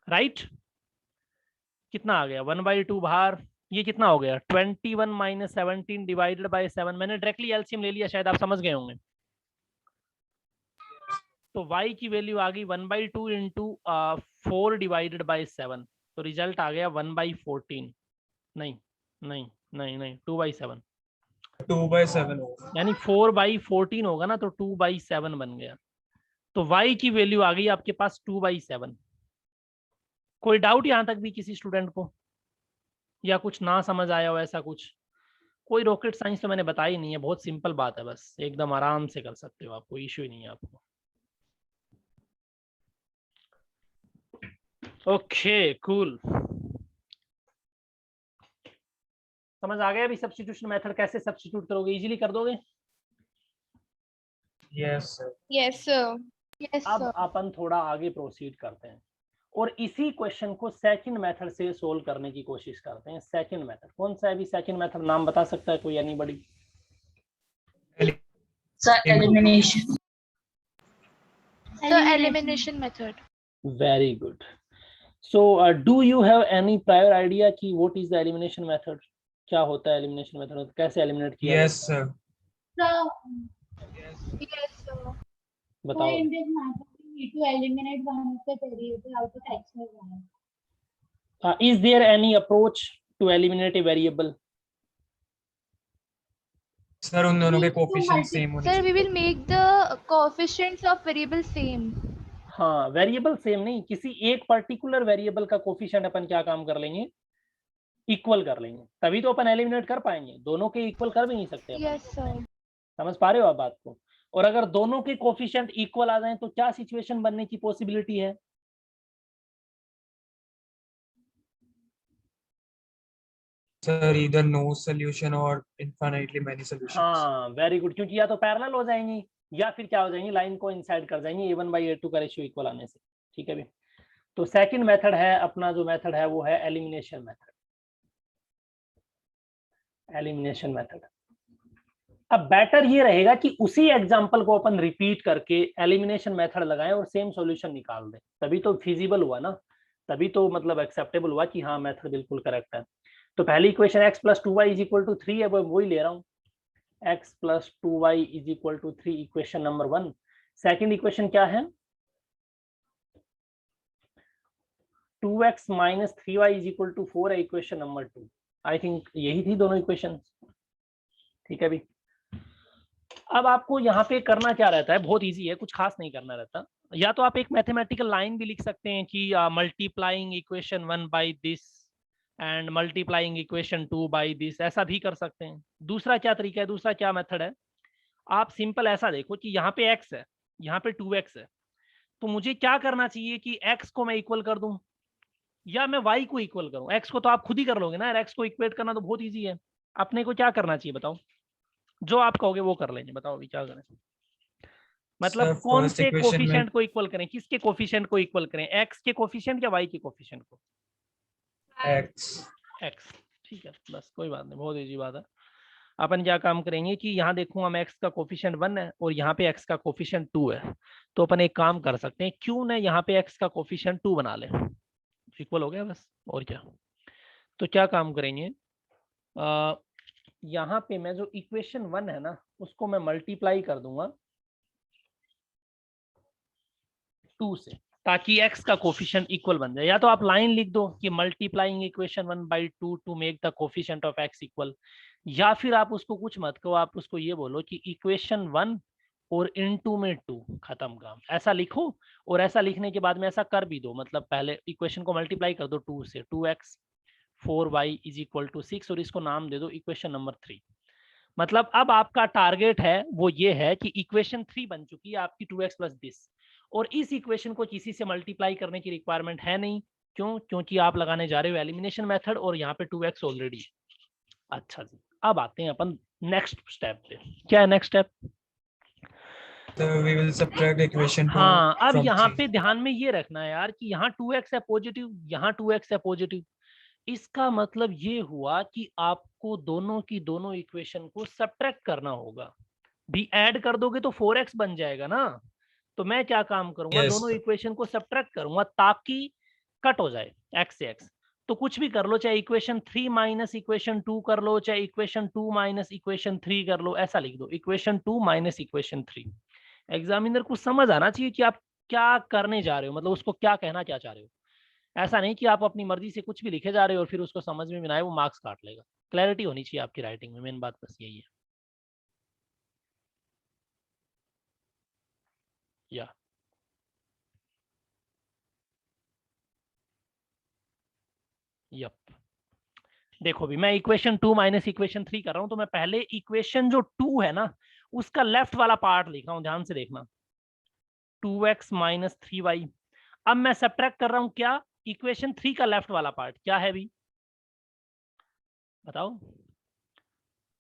राइट? कितना आ गया 1/2 बाहर, ये कितना हो गया 21 माइनस 17 डिवाइडेड बाई 7। मैंने डायरेक्टली एलसीएम ले लिया, शायद आप समझ गए होंगे। तो y की वैल्यू आ गई 1/2 इंटू 4 डिवाइडेड बाई 7, तो रिजल्ट आ गया 1/14, नहीं नहीं नहीं नहीं 2/7, 2/7 यानी 4/14 होगा ना, तो 2/7 बन गया। तो y की वैल्यू आ गई आपके पास 2/7। कोई डाउट यहां तक भी किसी स्टूडेंट को, या कुछ ना समझ आया हो ऐसा कुछ? कोई रॉकेट साइंस तो मैंने बताई नहीं है, बहुत सिंपल बात है, बस एकदम आराम से कर सकते हो आप, कोई इश्यू ही नहीं है आपको। ओके कूल, समझ आ गया अभी सब्स्टिट्यूशन मेथड कैसे सब्स्टिट्यूट करोगे, इजीली कर दोगे? Yes Yes, sir. Yes, अब sir. अपन थोड़ा आगे प्रोसीड करते हैं और इसी क्वेश्चन को सेकंड मेथड से सोल्व करने की कोशिश करते हैं। सेकंड मेथड कौन सा है अभी, सेकंड मेथड नाम बता सकता है कोई, anybody? Elimination. The elimination method. Very good. So do you have any prior idea कि what is the elimination method, क्या होता है एलिमिनेशन मेथड, कैसे एलिमिनेट किया यस जाता है? Sir Yes, sir. बताओ। to eliminate one of the variable out of x or y. Is there any approach to eliminate a variable? Sir उन दोनों के कोएफिशिएंट सेम होने Sir, we चाहिए। will make the coefficients of variable same. हाँ variable same नहीं, किसी एक particular variable का कोफिशिएंट अपन क्या काम कर लेंगे, इक्वल कर लेंगे, तभी तो अपन एलिमिनेट कर पाएंगे। दोनों के इक्वल कर भी नहीं सकते अपन। Yes, sir. समझ पा रहे हो आप बात को? और अगर दोनों के कोफिशिएंट इक्वल आ जाएं तो क्या सिचुएशन बनने की पॉसिबिलिटी है? सर इधर नो सॉल्यूशन और इनफाइनाइटली मेनी सॉल्यूशंस। हाँ वेरी गुड, क्योंकि या तो पैरेलल हो जाएंगी या फिर क्या हो जाएंगी, लाइन को इंसाइड कर जाएंगी a1/a2 का रेशियो इक्वल आने से। ठीक है भी, तो सेकंड मेथड है अपना, जो मेथड है वो है एलिमिनेशन मेथड। एलिमिनेशन मेथड, अब बेटर ये रहेगा कि उसी एग्जांपल को अपन रिपीट करके एलिमिनेशन मेथड लगाएं और सेम सॉल्यूशन निकाल दें, तभी तो फिजिबल हुआ ना, तभी तो मतलब एक्सेप्टेबल हुआ कि हाँ मेथड बिल्कुल करेक्ट है। तो पहली इक्वेशन x + 2y = 3 है, वही ले रहा हूँ, x + 2y = 3, equation number 1। Second equation क्या है, 2x - 3y = 4 है, इक्वेशन नंबर 2। आई थिंक यही थी दोनों इक्वेशन। ठीक है भी, अब आपको यहाँ पे करना क्या रहता है, बहुत इजी है, कुछ खास नहीं करना रहता। या तो आप एक मैथमेटिकल लाइन भी लिख सकते हैं कि multiplying equation 1 by this and multiplying equation 2 by this, ऐसा भी कर सकते हैं। दूसरा क्या तरीका है, दूसरा क्या मेथड है, आप सिंपल ऐसा देखो कि यहाँ पे x है, यहाँ पे 2x है, तो मुझे क्या करना चाहिए कि x को मैं इक्वल कर दूं या मैं y को इक्वल करूं। x को तो आप खुद ही कर लोगे ना, x को इक्वेट करना तो बहुत इजी है। अपने को क्या करना चाहिए बताओ, जो आप कहोगे वो कर लेंगे, बताओ अभी क्या करें। मतलब Sir, कौन first से equation में कोफिशिएंट को इक्वल करें, किसके कोफिशिएंट को इक्वल करें, x के कोफिशिएंट या y के कोफिशिएंट को? x x, ठीक है, बस कोई बात नहीं, बहुत इजी बात है। अपन क्या काम करेंगे कि यहाँ देखूंगा मैं x का कोफिशिएंट 1 है और यहाँ पे x का कोफिशिएंट 2 है, तो अपन एक काम कर सकते हैं, क्यों ना यहाँ पे x का कोफिशिएंट 2 बना ले, इक्वल हो गया बस, और क्या। तो क्या काम करेंगे, यहाँ पे मैं जो इक्वेशन 1 है ना उसको मैं मल्टीप्लाई कर दूंगा 2 से, ताकि x का कोफिशिएंट इक्वल बन जाए। या तो आप लाइन लिख दो कि multiplying equation 1 by 2 to make the coefficient of x equal, या फिर आप उसको कुछ मत कहो, आप उसको ये बोलो कि इक्वेशन 1 और इनटू में 2, खत्म काम, ऐसा लिखो। और ऐसा लिखने के बाद में ऐसा कर भी दो, मतलब पहले इक्वेशन को मल्टीप्लाई कर दो 2 से, 2x 4y is equal to 6 और इसको नाम दे दो इक्वेशन नंबर 3। मतलब अब आपका टारगेट है वो ये है कि इक्वेशन 3 बन चुकी है आपकी 2x प्लस दिस, और इस इक्वेशन को किसी से मल्टीप्लाई करने की रिक्वायरमेंट है नहीं। क्यों? क्योंकि आप लगाने जा रहे हो एलिमिनेशन मेथड और यहाँ पे 2x ऑलरेडी है। अच्छा जी, अब आते हैं अपन नेक्स्ट स्टेप पे। क्या है next step? So we will subtract equation 2 हाँ, अब from यहाँ 3. पे ध्यान में ये रखना है यार कि यहाँ 2x है पॉजिटिव, यहाँ 2x है पॉजिटिव। इसका मतलब ये हुआ कि आपको दोनों की दोनों इक्वेशन को सब्ट्रैक्ट करना होगा। भी ऐड कर दोगे तो 4x बन जाएगा ना, तो मैं क्या काम करूंगा, Yes. दोनों इक्वेशन को सब्ट्रैक्ट करूंगा ताकि कट हो जाए x से x। तो कुछ भी कर लो, चाहे इक्वेशन 3 माइनस इक्वेशन 2 कर लो, चाहे इक्वेशन 2 माइनस इक्वेशन 3 कर लो, ऐसा लिख दो इक्वेशन 2 माइनस इक्वेशन 3। एग्जामिनर को समझ आना चाहिए कि आप क्या करने जा रहे हो, मतलब उसको क्या कहना क्या चाह रहे हो। ऐसा नहीं कि आप अपनी मर्जी से कुछ भी लिखे जा रहे हो और फिर उसको समझ में ना आए, वो मार्क्स काट लेगा। क्लैरिटी होनी चाहिए आपकी राइटिंग में, मेन बात बस यही है। या यप, देखो भी मैं इक्वेशन 2 माइनस इक्वेशन 3 कर रहा हूं, तो मैं पहले इक्वेशन जो 2 है ना उसका लेफ्ट वाला पार्ट लिख रहा हूं, ध्यान से देखना, 2x माइनस 3y। अब मैं सब्ट्रैक्ट कर रहा हूं क्या, इक्वेशन 3 का लेफ्ट वाला पार्ट क्या है भी, बताओ?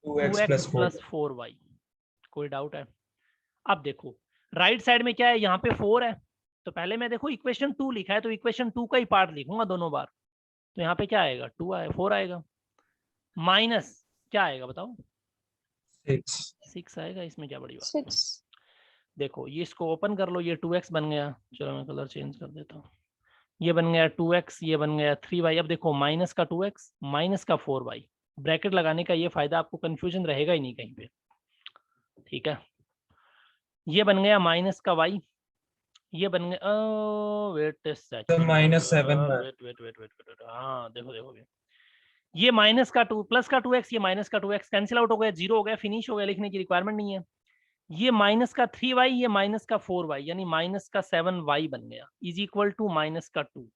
2x plus 4. Plus 4y। कोई डाउट है? अब देखो राइट साइड में क्या है, यहाँ पे 4 है, तो पहले मैं देखो इक्वेशन 2 लिखा है तो इक्वेशन 2 का ही पार्ट लिखूंगा दोनों बार। तो यहाँ पे क्या आएगा, 2 आएगा, 4 आएगा, माइनस क्या आएगा बताओ? 6 आएगा। इसमें क्या बड़ी बात है? देखो ये इसको ओपन कर लो, ये 2x बन गया, चलो मैं कलर चेंज कर देता हूँ, ये बन गया 2x, ये बन गया 3y। अब देखो माइनस का 2x माइनस का 4y, ब्रैकेट लगाने का ये फायदा, आपको कंफ्यूजन रहेगा ही नहीं कहीं पे, ठीक है। ये बन गया माइनस का y, ये बन गया वेट -7 वेट, हाँ देखो देखो ये माइनस का 2 प्लस का 2x, ये माइनस का 2x कैंसिल आउट हो गया, 0 हो गया, फिनिश हो गया, लिखने की रिक्वायरमेंट नहीं है। ये माइनस का 3y, ये माइनस का 4y, यानी माइनस का 7y बन गया, इज इक्वल टू माइनस का 2।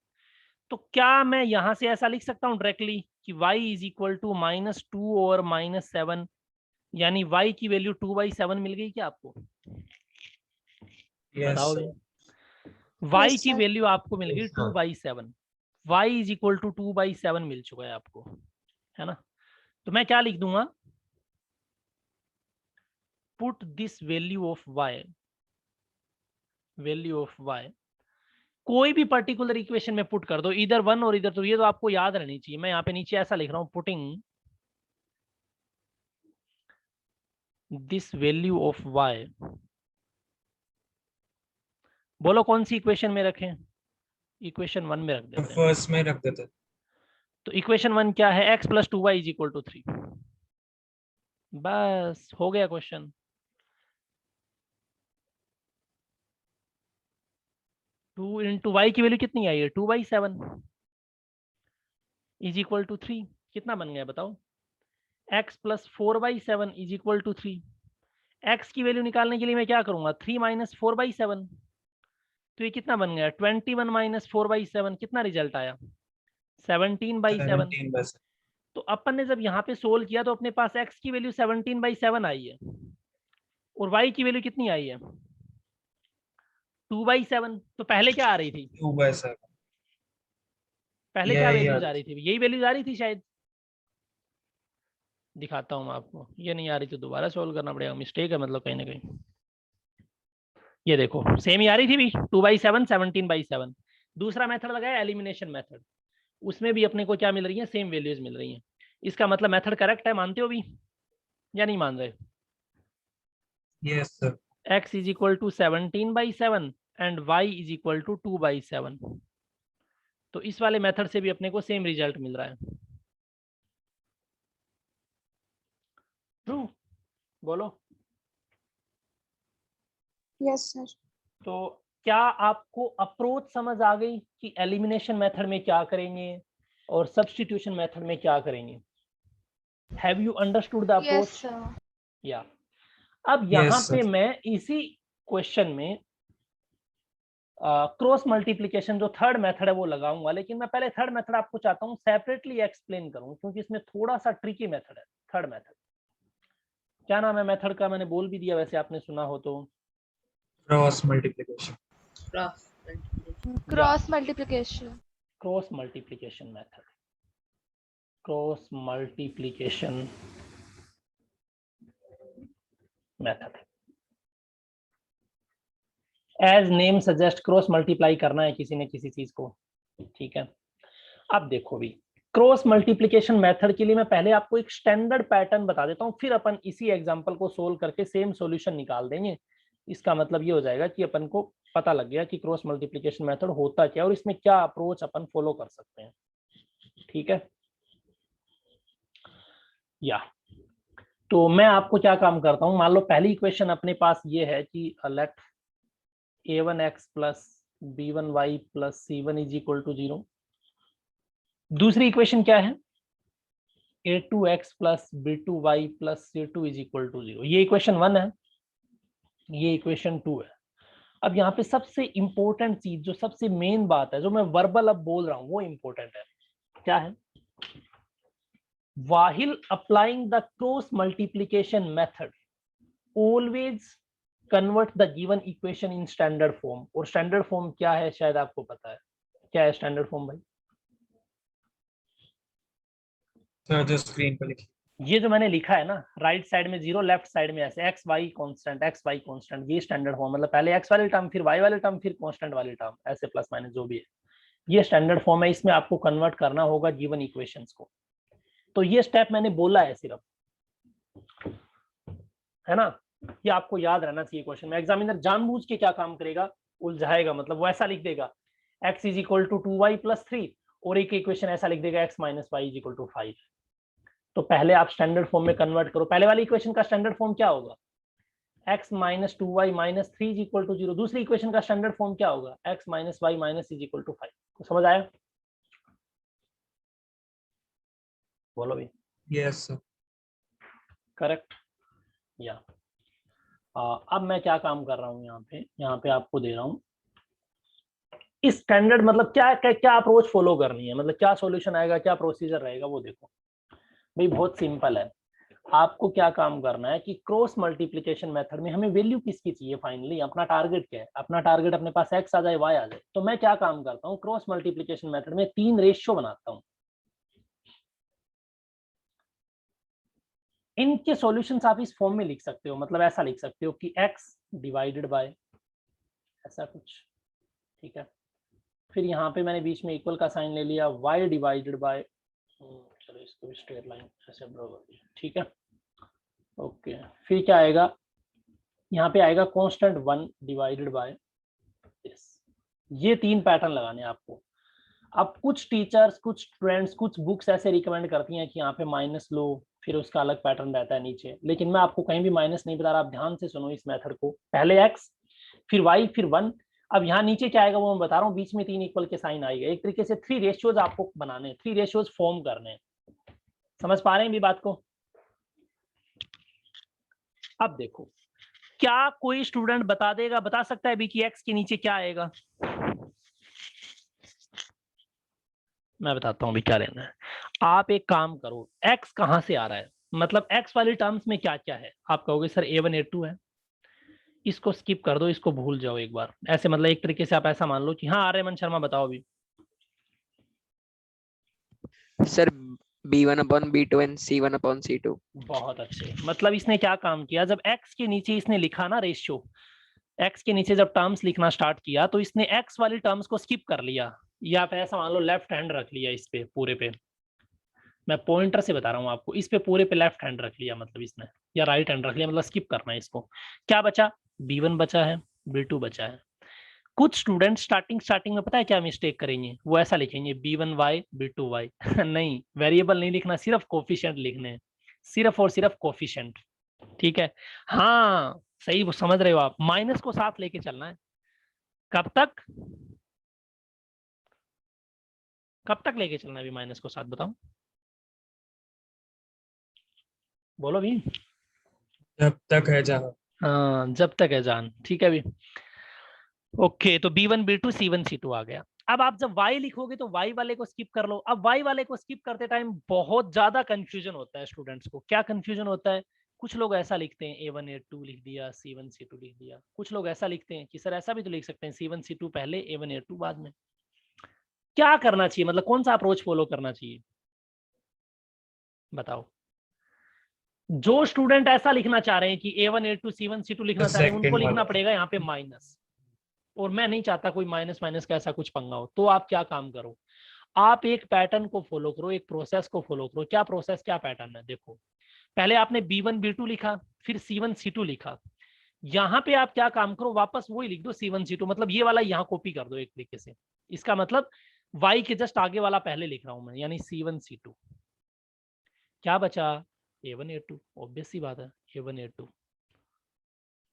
तो क्या मैं यहां से ऐसा लिख सकता हूं डायरेक्टली कि y इज इक्वल टू -2 और -7, यानी y की वैल्यू 2/7 मिल गई क्या आपको? Yes. बताओ y की वैल्यू आपको मिल गई 2/7, y इज इक्वल टू 2/7 मिल चुका है आपको, है ना। तो मैं क्या लिख दूंगा, put this value of y, कोई भी पर्टिकुलर इक्वेशन में पुट कर दो, इधर 1 और इधर 2, ये तो आपको याद रहनी चाहिए। मैं यहाँ पे नीचे ऐसा लिख रहा हूँ, putting this value of y, बोलो कौन सी इक्वेशन में रखें? इक्वेशन 1 में रख देते हैं। फर्स्ट में रख देते हैं। तो इक्वेशन 1 क्या है, x plus 2y is equal to 3। बस हो गया क्वेश्चन। टू इंटू वाई की वैल्यू कितनी आई है, 2/7 इज इक्वल टू 3। कितना बन गया बताओ? x plus 4/7 is equal to 3। x की वैल्यू निकालने के लिए मैं क्या करूंगा, 3 माइनस 4/7, तो ये कितना बन गया 21 माइनस 4/7 कितना रिजल्ट आया 17/7। 17 बस। तो अपन ने जब यहाँ पे सोल्व किया तो अपने पास x की वैल्यू 17/7 आई है और y की वैल्यू कितनी आई है 2/7। तो पहले क्या आ रही थी 2/7 पहले क्या यही वैल्यूज आ आ रही थी यही वैल्यूज आ रही थी शायद। दिखाता हूँ मैं आपको ये नहीं आ रही तो दोबारा सोल्व करना पड़ेगा मिस्टेक है मतलब कहीं ना कहीं। ये देखो सेम ही आ रही थी भी 2/7 17/7। दूसरा मेथड लगाया एलिमिनेशन मेथड उसमें भी अपने को क्या मिल रही है सेम वैल्यूज मिल रही हैं। इसका मतलब मेथड करेक्ट है मानते हो भी या नहीं मान रहे। Yes sir. x is equal to 17/7 and y is equal to 2/7। तो इस वाले मेथड से भी अपने को सेम रिजल्ट मिल रहा है। ट्रू बोलो। Yes sir. तो क्या आपको अप्रोच समझ आ गई कि एलिमिनेशन मेथड में क्या करेंगे और सब्स्टिट्यूशन मेथड में क्या करेंगे। Have you understood the Yes, approach sir. या। अब यहाँ Yes, पे sir. मैं इसी क्वेश्चन में क्रॉस मल्टीप्लिकेशन जो थर्ड मेथड है वो लगाऊंगा लेकिन मैं पहले थर्ड मेथड आपको चाहता हूँ सेपरेटली एक्सप्लेन करूँ क्योंकि इसमें थोड़ा सा ट्रिकी मेथड है थर्ड मेथड। क्या नाम है मेथड का मैंने बोल भी दिया वैसे आपने सुना हो तो cross multiplication. Cross multiplication. Cross multiplication method. Cross multiplication method as name suggest cross multiply करना है किसी ने किसी चीज को। ठीक है अब देखो भी क्रॉस मल्टीप्लिकेशन मेथड के लिए मैं पहले आपको एक स्टैंडर्ड पैटर्न बता देता हूं फिर अपन इसी एग्जांपल को सोल्व करके सेम सॉल्यूशन निकाल देंगे। इसका मतलब ये हो जाएगा कि अपन को पता लग गया कि क्रॉस मल्टीप्लिकेशन मेथड होता क्या और इसमें क्या अप्रोच अपन फॉलो कर सकते हैं। ठीक है या तो मैं आपको क्या काम करता हूं मान लो पहली इक्वेशन अपने पास ये है कि let a1x plus b1y plus c1 is equal to 0। दूसरी इक्वेशन क्या है a2x plus b2y plus c2 is equal to 0। ये इक्वेशन 1 है ये इक्वेशन 2 है। अब यहाँ पे सबसे इंपॉर्टेंट चीज जो सबसे मेन बात है जो मैं वर्बल अब बोल रहा हूँ वो इंपॉर्टेंट है। क्या है while applying the cross multiplication method always convert the given equation in standard form। और स्टैंडर्ड फॉर्म क्या है शायद आपको पता है क्या है स्टैंडर्ड फॉर्म भाई। सर जो स्क्रीन पर लिखी ये जो मैंने लिखा है ना राइट साइड में 0 लेफ्ट साइड में ऐसे x y कांस्टेंट ये स्टैंडर्ड फॉर्म मतलब पहले x वाले टर्म फिर y वाले टर्म फिर कांस्टेंट वाले टर्म ऐसे प्लस माइनस जो भी है ये स्टैंडर्ड फॉर्म है। इसमें आपको कन्वर्ट करना होगा गिवन इक्वेशंस को। तो ये स्टेप मैंने बोला है सिर्फ है ना ये आपको याद रहना चाहिए। क्वेश्चन में एग्जामिनर जानबूझ के क्या काम करेगा उलझाएगा मतलब वो ऐसा लिख देगा x is equal to 2y plus 3 और एक इक्वेशन ऐसा लिख देगा x minus y is equal to 5। तो पहले आप स्टैंडर्ड फॉर्म में कन्वर्ट करो। पहले वाली इक्वेशन का स्टैंडर्ड फॉर्म क्या होगा x minus 2y minus 3 is equal to 0। दूसरी इक्वेशन का स्टैंडर्ड फॉर्म क्या होगा x minus y minus is equal to 5। तो समझ आया बोलो भी। Yes sir. करेक्ट या अब मैं क्या काम कर रहा हूँ यहाँ पे आपको दे रहा हूँ इस स्टैंडर्ड मतलब क्या अप्रोच फॉलो करनी है मतलब क्या सॉल्यूशन आएगा क्या प्रोसीजर रहेगा वो देखो भाई बहुत सिंपल है। आपको क्या काम करना है कि क्रॉस मल्टीप्लिकेशन मेथड में हमें वैल्यू किसकी चाहिए फाइनली अपना टारगेट क्या है अपना टारगेट अपने पास x आ जाए y आ जाए। तो मैं क्या काम करता हूँ क्रॉस मल्टीप्लिकेशन मेथड में 3 रेशियो बनाता हूँ। इनके सॉल्यूशंस आप इस फॉर्म में लिख सकते हो मतलब ऐसा लिख सकते हो कि x डिवाइडेड बाय ऐसा कुछ। ठीक है फिर यहाँ पे मैंने बीच में इक्वल का साइन ले लिया y डिवाइडेड बाय चलो इसको भी स्ट्रेट लाइन ऐसे बराबर। ठीक है ओके फिर क्या आएगा यहाँ पे आएगा कांस्टेंट 1 डिवाइडेड बाय दिस। ये 3 पैटर्न लगाने हैं आपको। अब कुछ टीचर्स कुछ स्टूडेंट्स कुछ बुक्स ऐसे रिकमेंड करती हैं कि यहाँ पे माइनस लो फिर उसका अलग पैटर्न रहता है नीचे लेकिन मैं आपको कहीं भी माइनस नहीं बता रहा। आप ध्यान से सुनो इस मेथड को पहले x फिर y फिर 1। अब यहाँ नीचे क्या आएगा वो मैं बता रहा हूँ बीच में 3 इक्वल के साइन आएगा। एक तरीके से 3 रेशियोज आपको बनाने 3 रेशियोज फॉर्म करने हैं। समझ पा रहे हैं भी बात को। अब देखो क्या कोई स्टूडेंट बता सकता है भी कि x के नीचे क्या आएगा? मैं बताता हूँ भी क्या लेना है। आप एक काम करो, x कहाँ से आ रहा है, मतलब x वाली टर्म्स में क्या क्या है? आप कहोगे सर A1 A2 है, इसको स्किप कर दो, इसको भूल जाओ एक बार। ऐसे मतलब एक तरीके से आप ऐसा मान लो कि हाँ आर्यमन शर्मा बताओ अभी। Sir B1/B2 and C1/C2। बहुत अच्छे, मतलब इसने क्या काम किया, जब x के नीचे इसने लिखा ना रेशियो, x के नीचे जब टर्म्स लिखना स्टार्ट किया तो इसने x वाली टर्म्स को स्किप कर लिया, या फिर ऐसा मान लो लेफ्ट हैंड रख लिया इस पे पूरे पे। मैं पॉइंटर से बता रहा हूँ आपको, इस पे पूरे पे लेफ्ट हैंड रख लिया मतलब इसने, या राइट हैंड रख लिया, मतलब स्किप करना है इसको। क्या बचा? B1 बचा है, B2 बचा है। कुछ स्टूडेंट स्टार्टिंग में पता है क्या मिस्टेक करेंगे, वो ऐसा लिखेंगे B1y B2y नहीं, वेरिएबल नहीं लिखना, सिर्फ कोफिशिएंट लिखने हैं, सिर्फ और सिर्फ कोफिशिएंट। ठीक है, हाँ सही, वो समझ रहे हो आप, माइनस को साथ लेके चलना है। कब तक लेके चलना है अभी माइनस को साथ, बताओ, बोलो भी। जब तक है जहाँ। हाँ जब तक है जान, ठीक है अभी। ओके, तो B1 B2 C1 C2 आ गया। अब आप जब y लिखोगे तो y वाले को स्किप कर लो। अब y वाले को स्किप करते टाइम बहुत ज्यादा कंफ्यूजन होता है स्टूडेंट्स को। क्या कंफ्यूजन होता है? कुछ लोग ऐसा लिखते हैं A1 A2 लिख दिया, C1 C2 लिख दिया। कुछ लोग ऐसा लिखते हैं कि सर ऐसा भी तो लिख सकते हैं, C1 C2 पहले A1 A2 बाद में। क्या करना चाहिए, मतलब कौन सा अप्रोच फॉलो करना चाहिए, बताओ। जो स्टूडेंट ऐसा लिखना चाह रहे हैं कि A1 A2 C1 C2 लिखना चाह रहे हैं, उनको Second लिखना वाला। पड़ेगा यहाँ पे माइनस, और मैं नहीं चाहता कोई माइनस माइनस का ऐसा कुछ पंगा हो। तो आप क्या काम करो, आप एक पैटर्न को फॉलो करो, एक प्रोसेस को फॉलो करो। क्या प्रोसेस, क्या पैटर्न है, देखो। पहले आपने B1 B2 लिखा, फिर C1 C2 लिखा। यहाँ पे आप क्या काम करो, वापस वही लिख दो C1 C2, मतलब ये वाला यहाँ कॉपी कर दो एक तरीके से। इसका मतलब y के जस्ट आगे वाला पहले लिख रहा हूं मैं, यानी C1 C2। क्या बचा? A1 A2, ऑब्वियस सी बात है, A1 A2।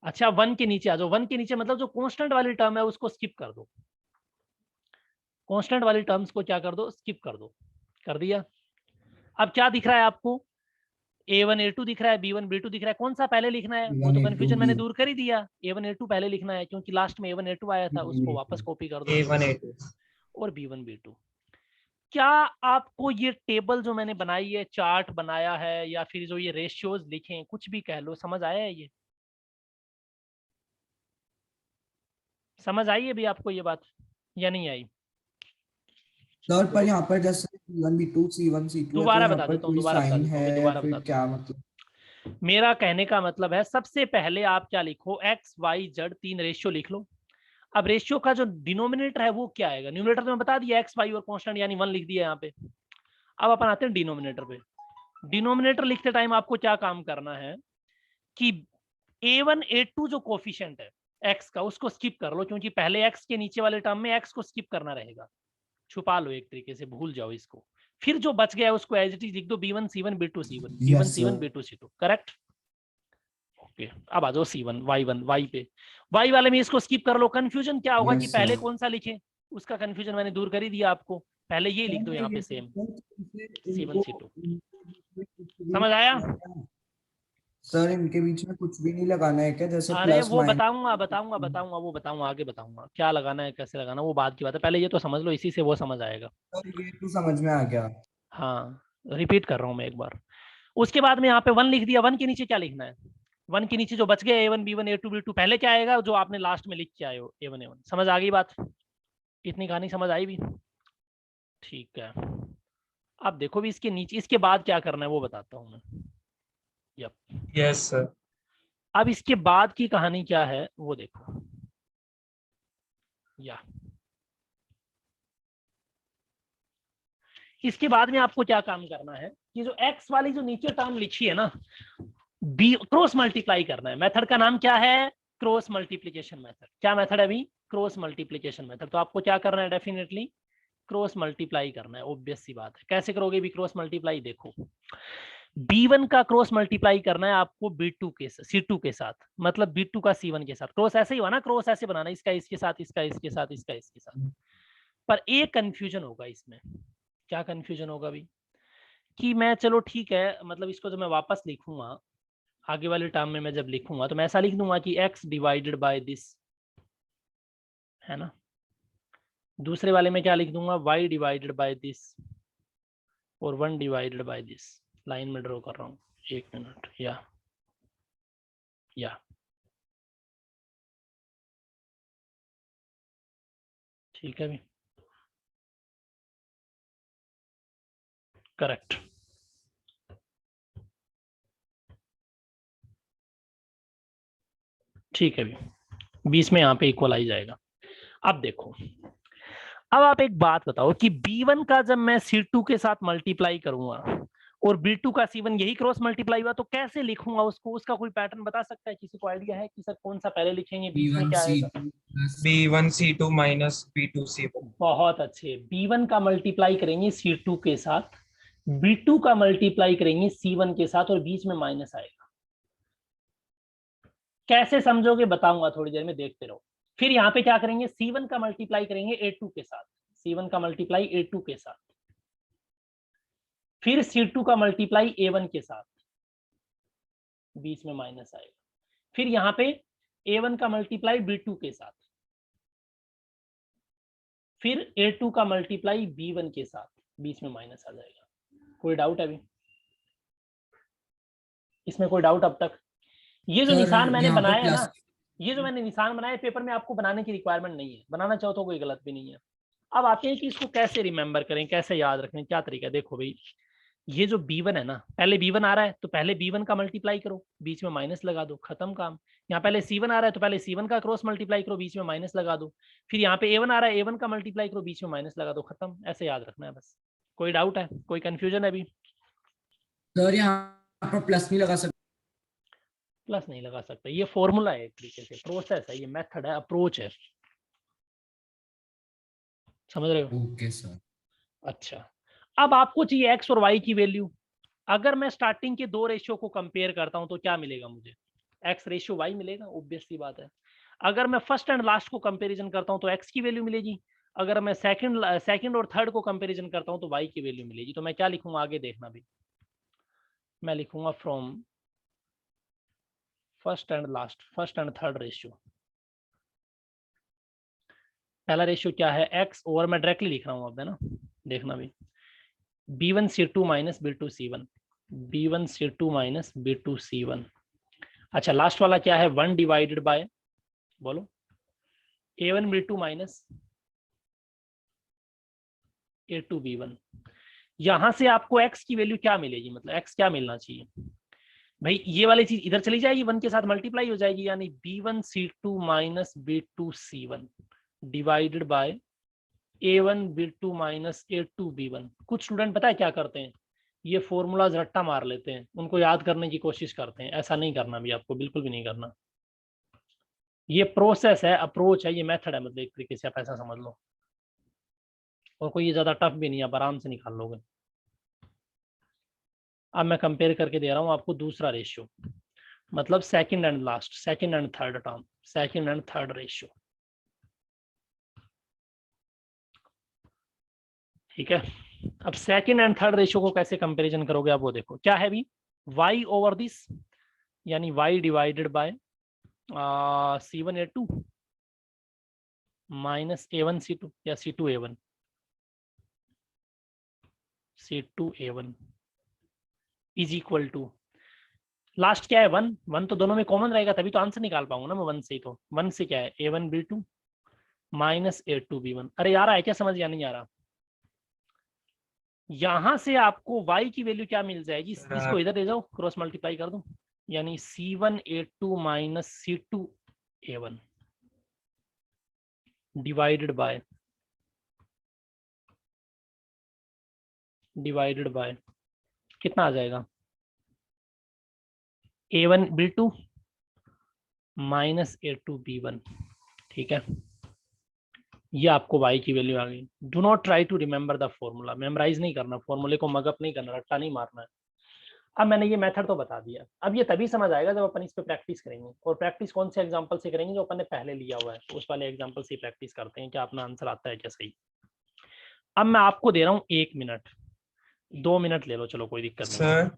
अच्छा 1 के नीचे आ जाओ, 1 के नीचे मतलब जो कांस्टेंट वाली टर्म है उसको स्किप कर दो, कांस्टेंट वाली टर्म्स को क्या कर दो, स्किप कर दो। कर दिया। अब क्या दिख रहा है आपको, A1 A2 दिख रहा है, B1 B2 दिख रहा है, कौन सा पहले लिखना है? वो तो A1 A2 कंफ्यूजन मैंने B दूर कर ही दिया, A1 A2 पहले लिखना है, क्योंकि लास्ट में A1 A2 आया था, उसको वापस कॉपी कर दो A1 A2। और B1 B2। क्या आपको ये टेबल जो मैंने बनाई है, चार्ट बनाया है, या फिर जो ये रेशियोज लिखे हैं, कुछ भी कह लो, समझ आया है? ये समझ आई है भी आपको ये बात, या नहीं आई? सर पर यहाँ पर जैसे B1 B2 C1 C2 है तो दोबारा यहाँ बता पर देता हूँ, कोई दोबारा बता साइन देता हूँ, है दोबारा फिर बता क्या मतलब? मेरा कहने का मतलब है, सबसे पहले आप क्या लिखो, एक्स वाई जेड 3 रेशियो लिख लो। अब रेशियो का जो डिनोमिनेटर है वो क्या आएगा? न्यूमरेटर तो मैं बता दिया, एक्स वाई और कांस्टेंट यानी 1 लिख दिया यहाँ पे। अब अपन आते हैं डिनोमिनेटर पे। डिनोमिनेटर लिखते टाइम आपको क्या काम करना है कि A1 A2 जो कोफिशिएंट है एक्स का, उसको स्किप कर लो, क्योंकि पहले एक्स के नीचे वाले टर्म में एक्स को स्किप करना रहेगा। छुपा लो एक तरीके से, भूल जाओ इसको। फिर जो बच गया है उसको एज इट इज लिख दो, B1 C1 B2 C1, B1 Yes, C1 sir. B2 C2, correct. Okay, अब आ जाओ C1 Y1 Y पे। Y वाले में इसको स्किप कर लो। कंफ्यूजन क्या होगा कि Yes, पहले sir. कौन सा लिखें, उसका कंफ्यूजन मैंने दूर कर ही दिया आपको। पहले ये लिख दो यहाँ पे सेम C1 C2। समझ आया? सर इनके बीच में कुछ भी नहीं लगाना है क्या, जैसे अरे प्लस वो माइनस? बताऊंगा आगे बताऊंगा क्या लगाना है, कैसे लगाना, वो बात की बात है। पहले ये तो समझ लो, इसी से वो समझ आएगा। सर ये तो समझ में आ गया। हाँ, रिपीट कर रहा हूँ मैं एक बार। उसके बाद में यहाँ पे 1 लिख दिया। 1 के नीचे क्या लिखना है? 1 के नीचे जो बच गया A1 B1 A2 B2, पहले क्या आएगा जो आपने लास्ट में लिख के आए हो, A1 A1। समझ आ गई बात? इतनी कहानी समझ आई भी? ठीक है। अब देखो भी इसके नीचे, इसके बाद क्या करना है वो बताता हूँ मैं। Yup, yes sir. अब इसके बाद की कहानी क्या है वो देखो। या इसके बाद में आपको क्या काम करना है कि जो x वाली जो नीचे टर्म लिखी है ना, बी क्रॉस मल्टीप्लाई करना है। मेथड का नाम क्या है? Cross multiplication method. क्या मेथड है अभी? Cross multiplication method. तो आपको क्या करना है? डेफिनेटली क्रॉस मल्टीप्लाई करना है, ऑब्वियस सी बात है। कैसे करोगे भी क्रॉस मल्टीप्लाई? देखो, B1 का क्रॉस मल्टीप्लाई करना है आपको B2 के C2 के साथ, मतलब B2 का C1 के साथ। क्रॉस ऐसे ही हुआ ना, क्रॉस ऐसे बनाना, इसका इसके साथ, इसका इसके साथ, इसका इसके साथ। पर एक कंफ्यूजन होगा इसमें। क्या कंफ्यूजन होगा भी? कि मैं, चलो ठीक है, मतलब इसको जो मैं वापस लिखूंगा, आगे वाले टर्म में मैं जब लिखूंगा तो मैं ऐसा लिख दूंगा कि x डिवाइडेड बाय दिस, है ना। दूसरे वाले में क्या लिख दूंगा, y डिवाइडेड बाय दिस और 1 डिवाइडेड बाय दिस। लाइन में ड्रॉ कर रहा हूँ, 1 मिनट। या ठीक है भी, करेक्ट। ठीक है भी, 20 में यहाँ पे इक्वल आ ही जाएगा। अब देखो, अब आप एक बात बताओ कि B1 का जब मैं C2 के साथ मल्टीप्लाई करूंगा और B2 का C1 यही क्रॉस मल्टीप्लाई हुआ तो कैसे लिखूंगा उसको, उसका कोई पैटर्न बता सकता है? किसी को आइडिया है कि सर कौन सा पहले लिखेंगे, बीच में क्या आएगा? B1 C2 minus B2 C1। बहुत अच्छे। B1 का मल्टीप्लाई करेंगे C2 के साथ, B2 का मल्टीप्लाई करेंगे C1 के साथ और बीच में माइनस आएगा। कैसे समझोगे बताऊंगा थोड़ी देर में, देखते रहो। फिर यहाँ पे क्या करेंगे, C1 का मल्टीप्लाई करेंगे A2 के साथ, C1 का मल्टीप्लाई A2 के साथ, फिर C2 का मल्टीप्लाई A1 के साथ, बीच में माइनस आएगा। फिर यहाँ पे A1 का मल्टीप्लाई B2 के साथ, फिर A2 का मल्टीप्लाई B1 के साथ, बीच में माइनस आ जाएगा। कोई डाउट है अभी इसमें? कोई डाउट अब तक? ये जो निशान मैंने बनाया है ना, ये जो मैंने निशान बनाया पेपर में आपको बनाने की रिक्वायरमेंट नहीं है, बनाना चाहो तो कोई गलत भी नहीं है। अब आते हैं कि इसको कैसे रिमेंबर करें, कैसे याद रखें, क्या तरीका है। देखो भाई, ये जो B1 है ना, पहले B1 आ रहा है तो पहले B1 का मल्टीप्लाई करो, बीच में माइनस लगा दो, खत्म काम। यहाँ पहले C1 आ रहा है तो पहले C1 का क्रॉस मल्टीप्लाई करो, बीच में माइनस लगा दो। फिर यहाँ पे A1 आ रहा है, A1 का मल्टीप्लाई करो, बीच में माइनस लगा दो, खत्म। ऐसे याद रखना है बस। कोई डाउट है, कोई कंफ्यूजन है अभी? सर यहाँ पर प्लस नहीं लगा सकते? प्लस नहीं लगा सकते, ये फॉर्मूला है, एक तरीके से प्रोसेस है, ये मेथड है, अप्रोच है, समझ रहे हो? Okay sir. अच्छा, अब आपको चाहिए x और y की वैल्यू। अगर मैं स्टार्टिंग के दो रेशियो को कंपेयर करता हूं तो क्या मिलेगा मुझे? x रेशियो y मिलेगा, ऑब्वियस सी बात है। अगर मैं फर्स्ट एंड लास्ट को कंपैरिजन करता हूं तो x की वैल्यू मिलेगी। अगर मैं सेकंड और थर्ड को कंपैरिजन करता हूं तो y की वैल्यू मिलेगी। तो मैं क्या लिखूंगा आगे देखना भी, मैं लिखूंगा from first and last, first and third ratio. पहला रेशियो क्या है, x, और मैं डायरेक्टली लिख रहा हूं अब, है ना, देखना भी, B1 C2 minus B2 C1, B1 C2 minus B2 C1। अच्छा, लास्ट वाला क्या है, 1 डिवाइडेड बाय, बोलो, A1 B2 minus A2 B1। यहां से आपको x की वैल्यू क्या मिलेगी, मतलब x क्या मिलना चाहिए भाई? ये वाली चीज इधर चली जाएगी, 1 के साथ मल्टीप्लाई हो जाएगी, यानी B1 C2 minus B2 C1 divided by A1 B2 minus A2 B1। कुछ स्टूडेंट पता है क्या करते हैं, ये फॉर्मूलाज रट्टा मार लेते हैं, उनको याद करने की कोशिश करते हैं। ऐसा नहीं करना भी आपको, बिल्कुल भी नहीं करना। ये प्रोसेस है, अप्रोच है, ये मेथड है, मतलब एक तरीके से आप ऐसा समझ लो। और कोई ये ज्यादा टफ भी नहीं, आप आराम से निकाल लोगे। अब मैं कंपेयर करके दे रहा हूँ आपको दूसरा रेशियो, मतलब second and last, second and third term, second and third ratio. ठीक है, अब सेकंड एंड थर्ड रेशियो को कैसे कंपैरिजन करोगे आप वो देखो। क्या है भी, y ओवर दिस, यानी y divided by C1 A2 minus A1 C2 या C2 A1, C2 A1 is equal to, last क्या है 1, 1 तो दोनों में कॉमन रहेगा, तभी तो आंसर निकाल पाऊंगा ना मैं 1 से। तो 1 से क्या है, A1 B2 minus A2 B1। अरे यार है क्या समझ, या नहीं आ रहा? यहां से आपको y की वैल्यू क्या मिल जाएगी, इसको इधर ले जाओ, क्रॉस मल्टीप्लाई कर दो, यानी C1 A2 minus C2 A1 divided by कितना आ जाएगा, A1 B2 minus A2 B1। ठीक है, ये आपको y की वैल्यू आ गई। Do not try to remember the formula, memorise नहीं करना, फॉर्मूले को मगअप नहीं करना, रट्टा नहीं मारना है। अब मैंने ये मेथड तो बता दिया, अब ये तभी समझ आएगा जब अपन इस पे प्रैक्टिस करेंगे। और प्रैक्टिस कौन से एग्जांपल से करेंगे, जो अपन ने पहले लिया हुआ है, तो उस वाले एग्जांपल से प्रैक्टिस करते हैं, क्या अपना आंसर आता है क्या सही। अब मैं आपको दे रहा हूँ 1 मिनट, 2 मिनट ले लो, चलो कोई दिक्कत नहीं। सर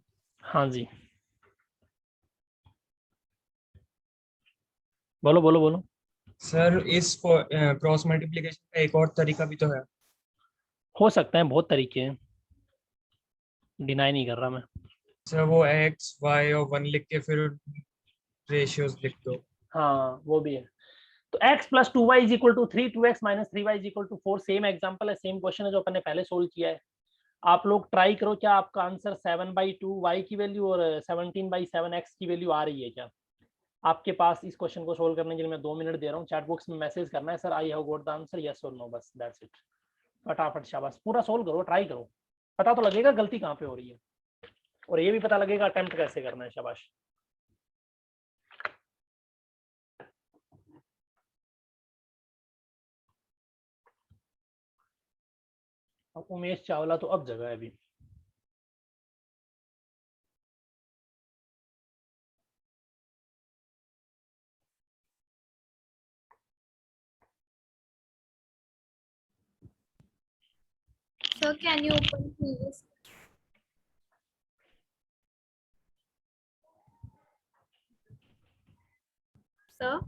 हाँ जी, बोलो बोलो बोलो। सर इस क्रॉस मल्टीप्लिकेशन का एक और तरीका भी तो है। हो सकता है, बहुत तरीके हैं, डिनाई नहीं कर रहा मैं। सर वो x y और 1 लिख के फिर रेशियोज लिख दो। हाँ वो भी है। तो x plus 2y is equal to 3, 2x minus 3y is equal to 4, same example है, सेम क्वेश्चन है जो अपन ने पहले सोल्व किया है। आप लोग ट्राई करो, क्या आपका आंसर 7/2 y की वैल्यू और 17/7 x की वैल्यू आ रही है क्या आपके पास? इस क्वेश्चन को सोल्व करने के लिए मैं 2 मिनट दे रहा हूँ, चैट बॉक्स में मैसेज करना है, sir I have got the answer, yes और नो, बस दैट्स इट। फटाफट शाबाश, पूरा सोल्व करो, ट्राई करो, पता तो लगेगा गलती कहाँ पे हो रही है, और ये भी पता लगेगा अटेम्प्ट कैसे करना है। शाबाश। अब उमेश चावला तो अब जगह है अभी। Sir, can you open previous? Sir?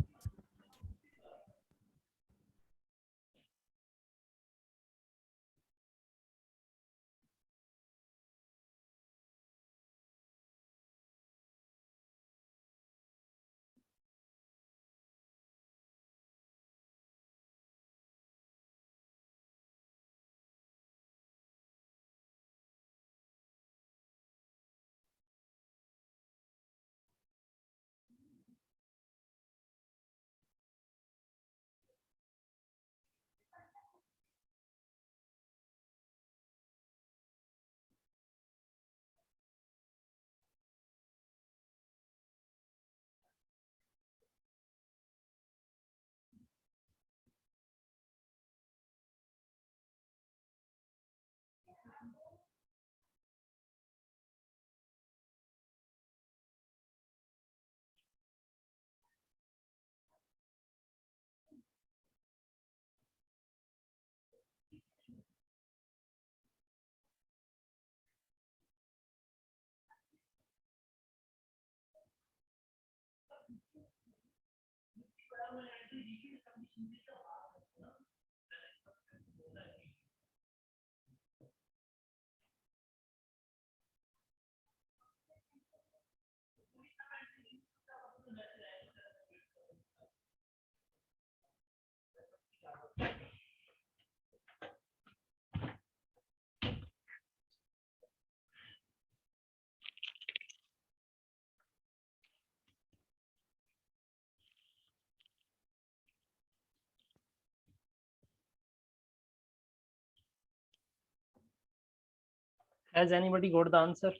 Has anybody got the answer?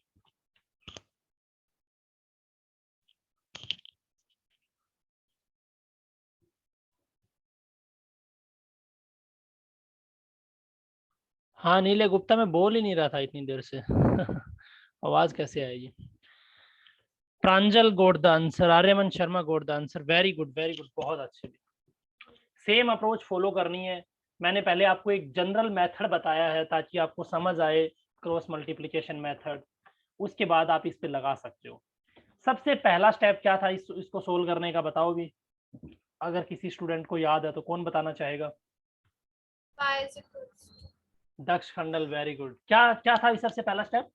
हाँ नीले गुप्ता, मैं बोल ही नहीं रहा था इतनी देर से आवाज कैसे आएगी? Pranjal got the answer, Aryaman Sharma got the answer, very good very good, बहुत अच्छे। सेम अप्रोच फॉलो करनी है। मैंने पहले आपको एक जनरल मेथड बताया है ताकि आपको समझ आए क्रॉस मल्टीप्लिकेशन मेथड, उसके बाद आप इस पे लगा सकते हो। सबसे पहला स्टेप क्या था इसको सोल्व करने का, बताओ भी, अगर किसी स्टूडेंट को याद है तो कौन बताना चाहेगा? Y is equal to Daksh Khandal, very good. क्या क्या था सबसे पहला स्टेप?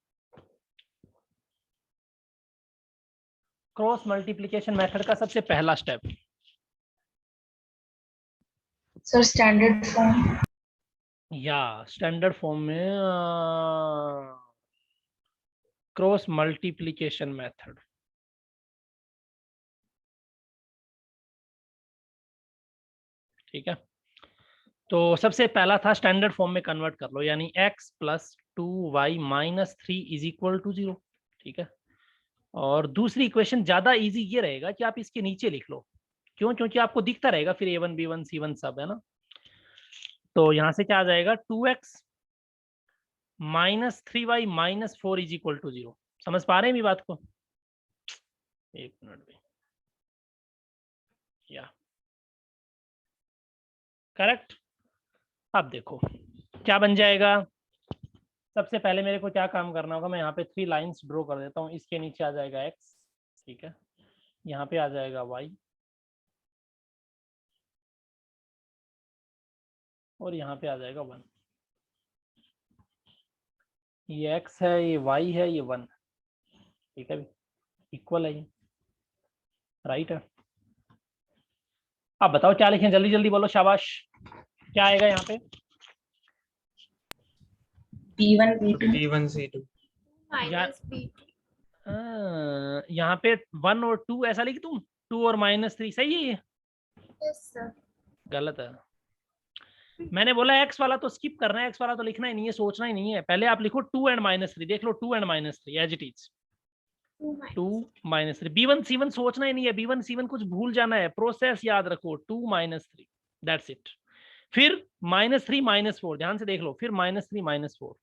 क्रॉस मल्टीप्लिकेशन मेथड का सबसे पहला स्टेप। Sir standard form. या स्टैंडर्ड फॉर्म में क्रॉस मल्टीप्लिकेशन मेथड। ठीक है, तो सबसे पहला था स्टैंडर्ड फॉर्म में कन्वर्ट कर लो, यानी x plus 2y minus 3 is equal to 0। ठीक है, और दूसरी इक्वेशन ज्यादा इजी ये रहेगा कि आप इसके नीचे लिख लो, क्यों? क्योंकि आपको दिखता रहेगा फिर a1 b1 c1 सब, है ना। तो यहां से क्या आ जाएगा, 2x minus 3y minus 4 is equal to 0। समझ पा रहे हैं भी बात को? एक मिनट में, या करेक्ट। अब देखो क्या बन जाएगा। सबसे पहले मेरे को क्या काम करना होगा, मैं यहाँ पे 3 लाइंस ड्रॉ कर देता हूँ। इसके नीचे आ जाएगा x, ठीक है, यहाँ पे आ जाएगा y, और यहाँ पे आ जाएगा 1। ये x है, ये y है, ये 1। ठीक है, इक्वल है ये, राइट है। अब बताओ क्या लिखें, जल्दी जल्दी बोलो, शाबाश। क्या आएगा यहाँ पे? B1 B2 B1 C2 minus B2. यहाँ पे 1 और 2 ऐसा लिख तुम, 2 और -3, सही है ये? Yes, sir. गलत है। मैंने बोला x वाला तो स्किप करना है, x वाला तो लिखना ही नहीं है, सोचना ही नहीं है। पहले आप लिखो 2 and -3, देख लो 2 and -3 as it is. 2 -3 B1 C1 सोचना ही नहीं है, B1 C1 कुछ भूल जाना है, प्रोसेस याद रखो 2 -3, दैट्स इट। फिर -3 -4, ध्यान से देख लो, फिर -3 -4।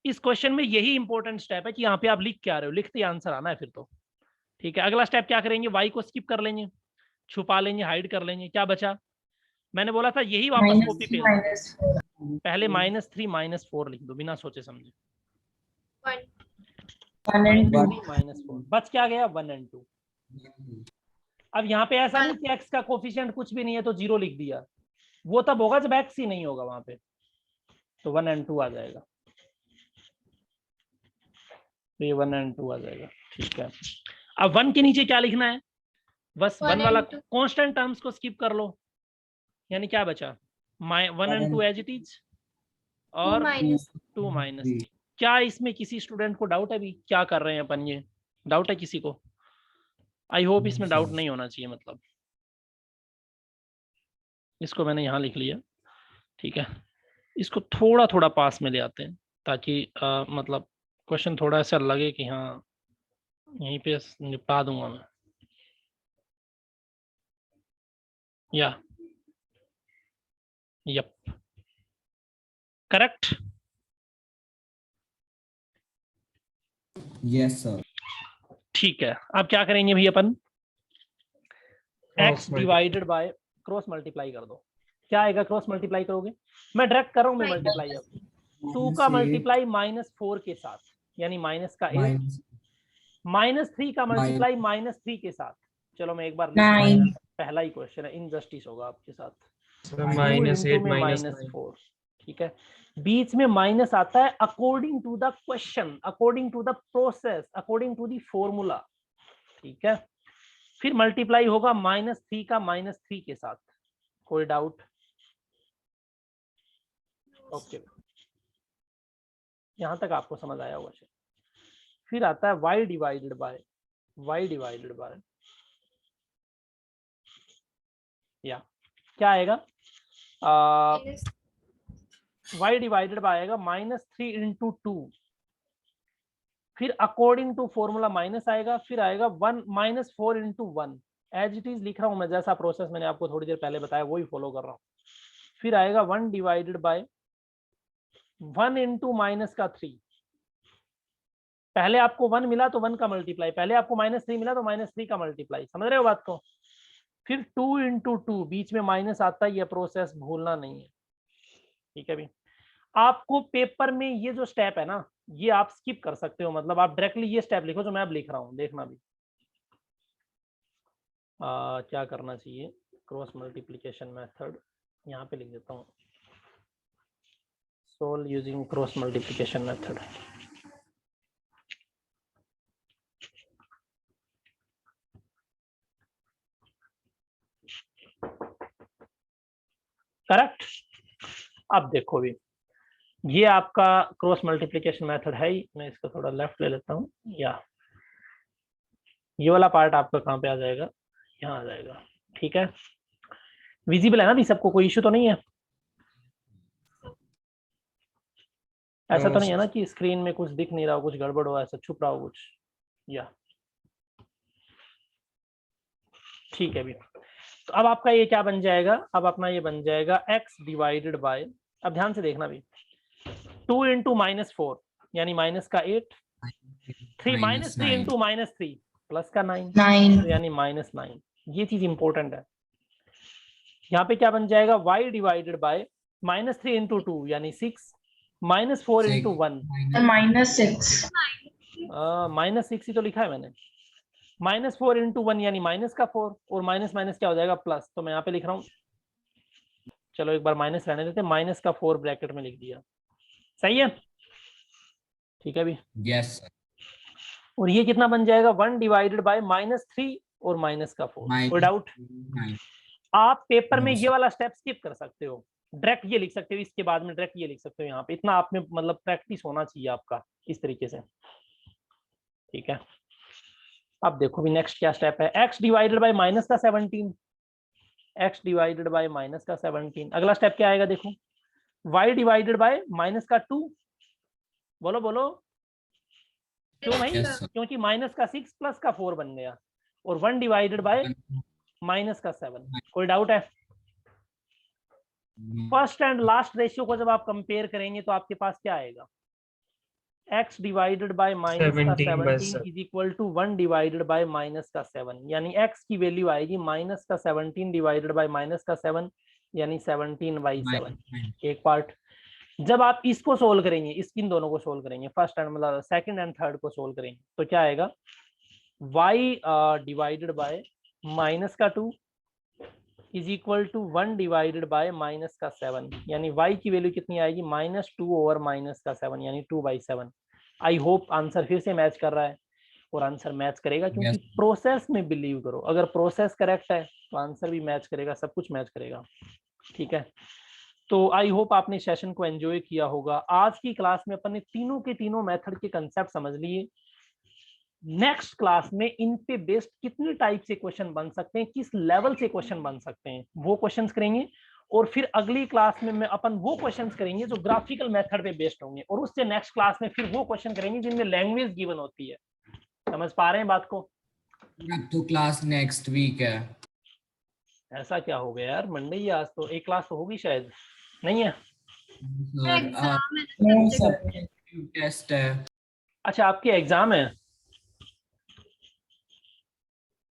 इस क्वेश्चन में यही इंपॉर्टेंट स्टेप है कि यहाँ पे आप लिख के आ रहे हो, लिखते आंसर आना है फिर तो। ठीक है, अगला स्टेप क्या करेंगे, y को स्किप कर लेंगे, छुपा लेंगे, हाइड कर लेंगे, क्या बचा? मैंने बोला था यही वापस कॉपी -3 पेस्ट, -4 पहले -3 -4 लिख दो बिना सोचे समझे। 1. 1 and 2 -4 बच क्या गया, 1 and 2। अब यहाँ पे ऐसा नहीं कि x का कोफिशिएंट कुछ भी नहीं है तो 0 लिख दिया, वो तब होगा जब x ही नहीं होगा वहां पे, तो 1 and 2 आ जाएगा, तो ये 1 and 2 आ जाएगा। ठीक है, अब 1 के नीचे क्या लिखना है, बस 1 1 वाला and 2. कांस्टेंट टर्म्स को स्किप कर लो, यानी क्या बचा, 1 and 2 एज इट इज, 2 और minus 2 -3। क्या इसमें किसी स्टूडेंट को डाउट है भी क्या कर रहे हैं अपन, ये डाउट है किसी को? आई होप इसमें डाउट नहीं होना चाहिए, मतलब इसको मैंने यहाँ लिख लिया। ठीक है, इसको थोड़ा थोड़ा पास में ले आते हैं ताकि मतलब क्वेश्चन थोड़ा ऐसा लगे कि हाँ यहीं पे निपटा दूंगा मैं। या यप, करेक्ट। Yes sir. ठीक है, अब क्या करेंगे भाई अपन, Cross x divided by cross multiply कर दो। क्या आएगा क्रॉस मल्टीप्लाई करोगे, मैं डायरेक्ट कर रहा हूँ मैं Minus मल्टीप्लाई, अब 2 का मल्टीप्लाई -4 के साथ, यानी माइनस का 8, -3 का मल्टीप्लाई -3 के साथ। चलो मैं एक बार 9 पहला ही क्वेश्चन है, इनजस्टिस होगा आपके साथ, -8 -4। ठीक है, बीच में माइनस आता है according to the question, according to the process, according to the formula. ठीक है, फिर मल्टीप्लाई होगा -3 का -3 के साथ। कोई डाउट? ओके, यहां तक आपको समझ आया होगा। फिर आता है y डिवाइडेड बाय या क्या आएगा, minus y डिवाइडेड बाय आएगा -3 into 2, फिर अकॉर्डिंग टू फॉर्मूला माइनस आएगा, फिर आएगा 1 -4 into 1, एज इट इज लिख रहा हूं मैं, जैसा प्रोसेस मैंने आपको थोड़ी देर पहले बताया वही फॉलो कर रहा हूं। फिर आएगा 1 डिवाइडेड बाय 1 into -3, पहले आपको 1 मिला तो 1 का मल्टीप्लाई, पहले आपको -3 मिला तो -3 का मल्टीप्लाई, समझ रहे हो बात को। फिर 2 into 2, बीच में माइनस आता है, ये प्रोसेस भूलना नहीं है। ठीक है भी, आपको पेपर में ये जो स्टेप है ना, ये आप स्किप कर सकते हो, मतलब आप डायरेक्टली ये स्टेप लिखो जो मैं अब लिख रहा हूँ, देखना भी क्या करना चाहिए। क्रॉस मल्टीप्लिकेशन मेथड यहाँ पे लिख देता हूँ, solve using cross multiplication method. Correct. अब देखो भी, ये आपका क्रॉस मल्टीप्लिकेशन मेथड है ही, मैं इसको थोड़ा लेफ्ट ले लेता हूँ, या ये वाला पार्ट आपका कहाँ पे आ जाएगा, यहाँ आ जाएगा। ठीक है, विजिबल है ना भी सबको, कोई इशू तो नहीं है? ऐसा तो नहीं है ना कि स्क्रीन में कुछ दिख नहीं रहा हो, कुछ गड़बड़ हो, ऐसा छुप रहा हो कुछ, या ठीक है भी। तो अब आपका ये क्या बन जाएगा, अब अपना ये बन जाएगा x डिवाइडेड बाय, अब ध्यान से देखना भी, 2 into -4 यानी माइनस का 8, 3 -3 into -3 प्लस का 9 9 यानी -9। ये चीज इंपॉर्टेंट है। यहाँ पे क्या बन जाएगा, y डिवाइडेड बाय -3 into 2 यानी 6, -4 into 1 -6 -6 ही तो लिखा है मैंने, -4 into 1 यानी माइनस का 4, और माइनस माइनस क्या हो जाएगा प्लस, तो मैं यहाँ पे लिख रहा हूँ चलो एक बार माइनस रहने देते, माइनस का 4 ब्रैकेट में लिख दिया, सही है, ठीक है अभी। Yes sir. और ये कितना बन जाएगा 1 डिवाइडेड बाय -3 और माइनस का 4। कोई डाउट? आप पेपर में ये वाला स्टेप स्किप कर सकते हो, डायरेक्ट ये लिख सकते हो, इसके बाद में डायरेक्ट ये लिख सकते हो। यहाँ पे इतना आप में मतलब प्रैक्टिस होना चाहिए आपका इस तरीके से, ठीक है। अब देखो भी नेक्स्ट क्या स्टेप है, x डिवाइडेड बाय माइनस का 17, x डिवाइडेड बाय माइनस का 17। अगला स्टेप क्या आएगा देखो, y डिवाइडेड बाय माइनस का 2। बोलो बोलो, क्यों भाई? Yes, sir. क्योंकि माइनस का 6 प्लस का 4 बन गया, और 1 डिवाइडेड बाय माइनस का 7। कोई डाउट है? फर्स्ट एंड लास्ट रेशियो को जब आप कंपेयर करेंगे तो आपके पास क्या आएगा, x डिवाइडेड बाय माइनस का 17 is equal to 1 divided by minus का 7, यानी x की वैल्यू आएगी माइनस का 17 डिवाइडेड बाय माइनस का 7, यानी 17/7। एक पार्ट जब आप इसको सोल्व करेंगे, इन दोनों को सोल्व करेंगे, फर्स्ट एंड मतलब सेकंड एंड थर्ड को सोल्व करेंगे, तो क्या आएगा y डिवाइडेड बाय माइनस का 2 is equal to 1 divided by minus का 7, यानी y की वैल्यू कितनी आएगी -2 ओवर माइनस का 7, यानी 2/7। आई होप आंसर फिर से मैच कर रहा है, और आंसर मैच करेगा क्योंकि प्रोसेस में बिलीव करो, अगर प्रोसेस करेक्ट है तो आंसर भी मैच करेगा, सब कुछ मैच करेगा, ठीक है। तो आई होप आपने सेशन को एंजॉय किया होगा। आज की क्लास में अपन ने तीनों के तीनों मेथड के कंसेप्ट समझ लिए। नेक्स्ट क्लास में इन पे बेस्ड कितने टाइप से क्वेश्चन बन सकते हैं, किस लेवल से क्वेश्चन बन सकते हैं, वो क्वेश्चंस करेंगे। और फिर अगली क्लास में अपन वो क्वेश्चंस करेंगे जो ग्राफिकल मेथड पे बेस्ड होंगे, और उससे नेक्स्ट क्लास में फिर वो क्वेश्चन करेंगे जिनमें लैंग्वेज गिवन होती है। समझ पा रहे हैं बात को? अब तो क्लास नेक्स्ट वीक है। ऐसा क्या हो गया यार, मंडे ही आज, तो एक क्लास तो होगी शायद, नहीं है? एग्जाम है, टेस्ट है। अच्छा आपके एग्जाम है,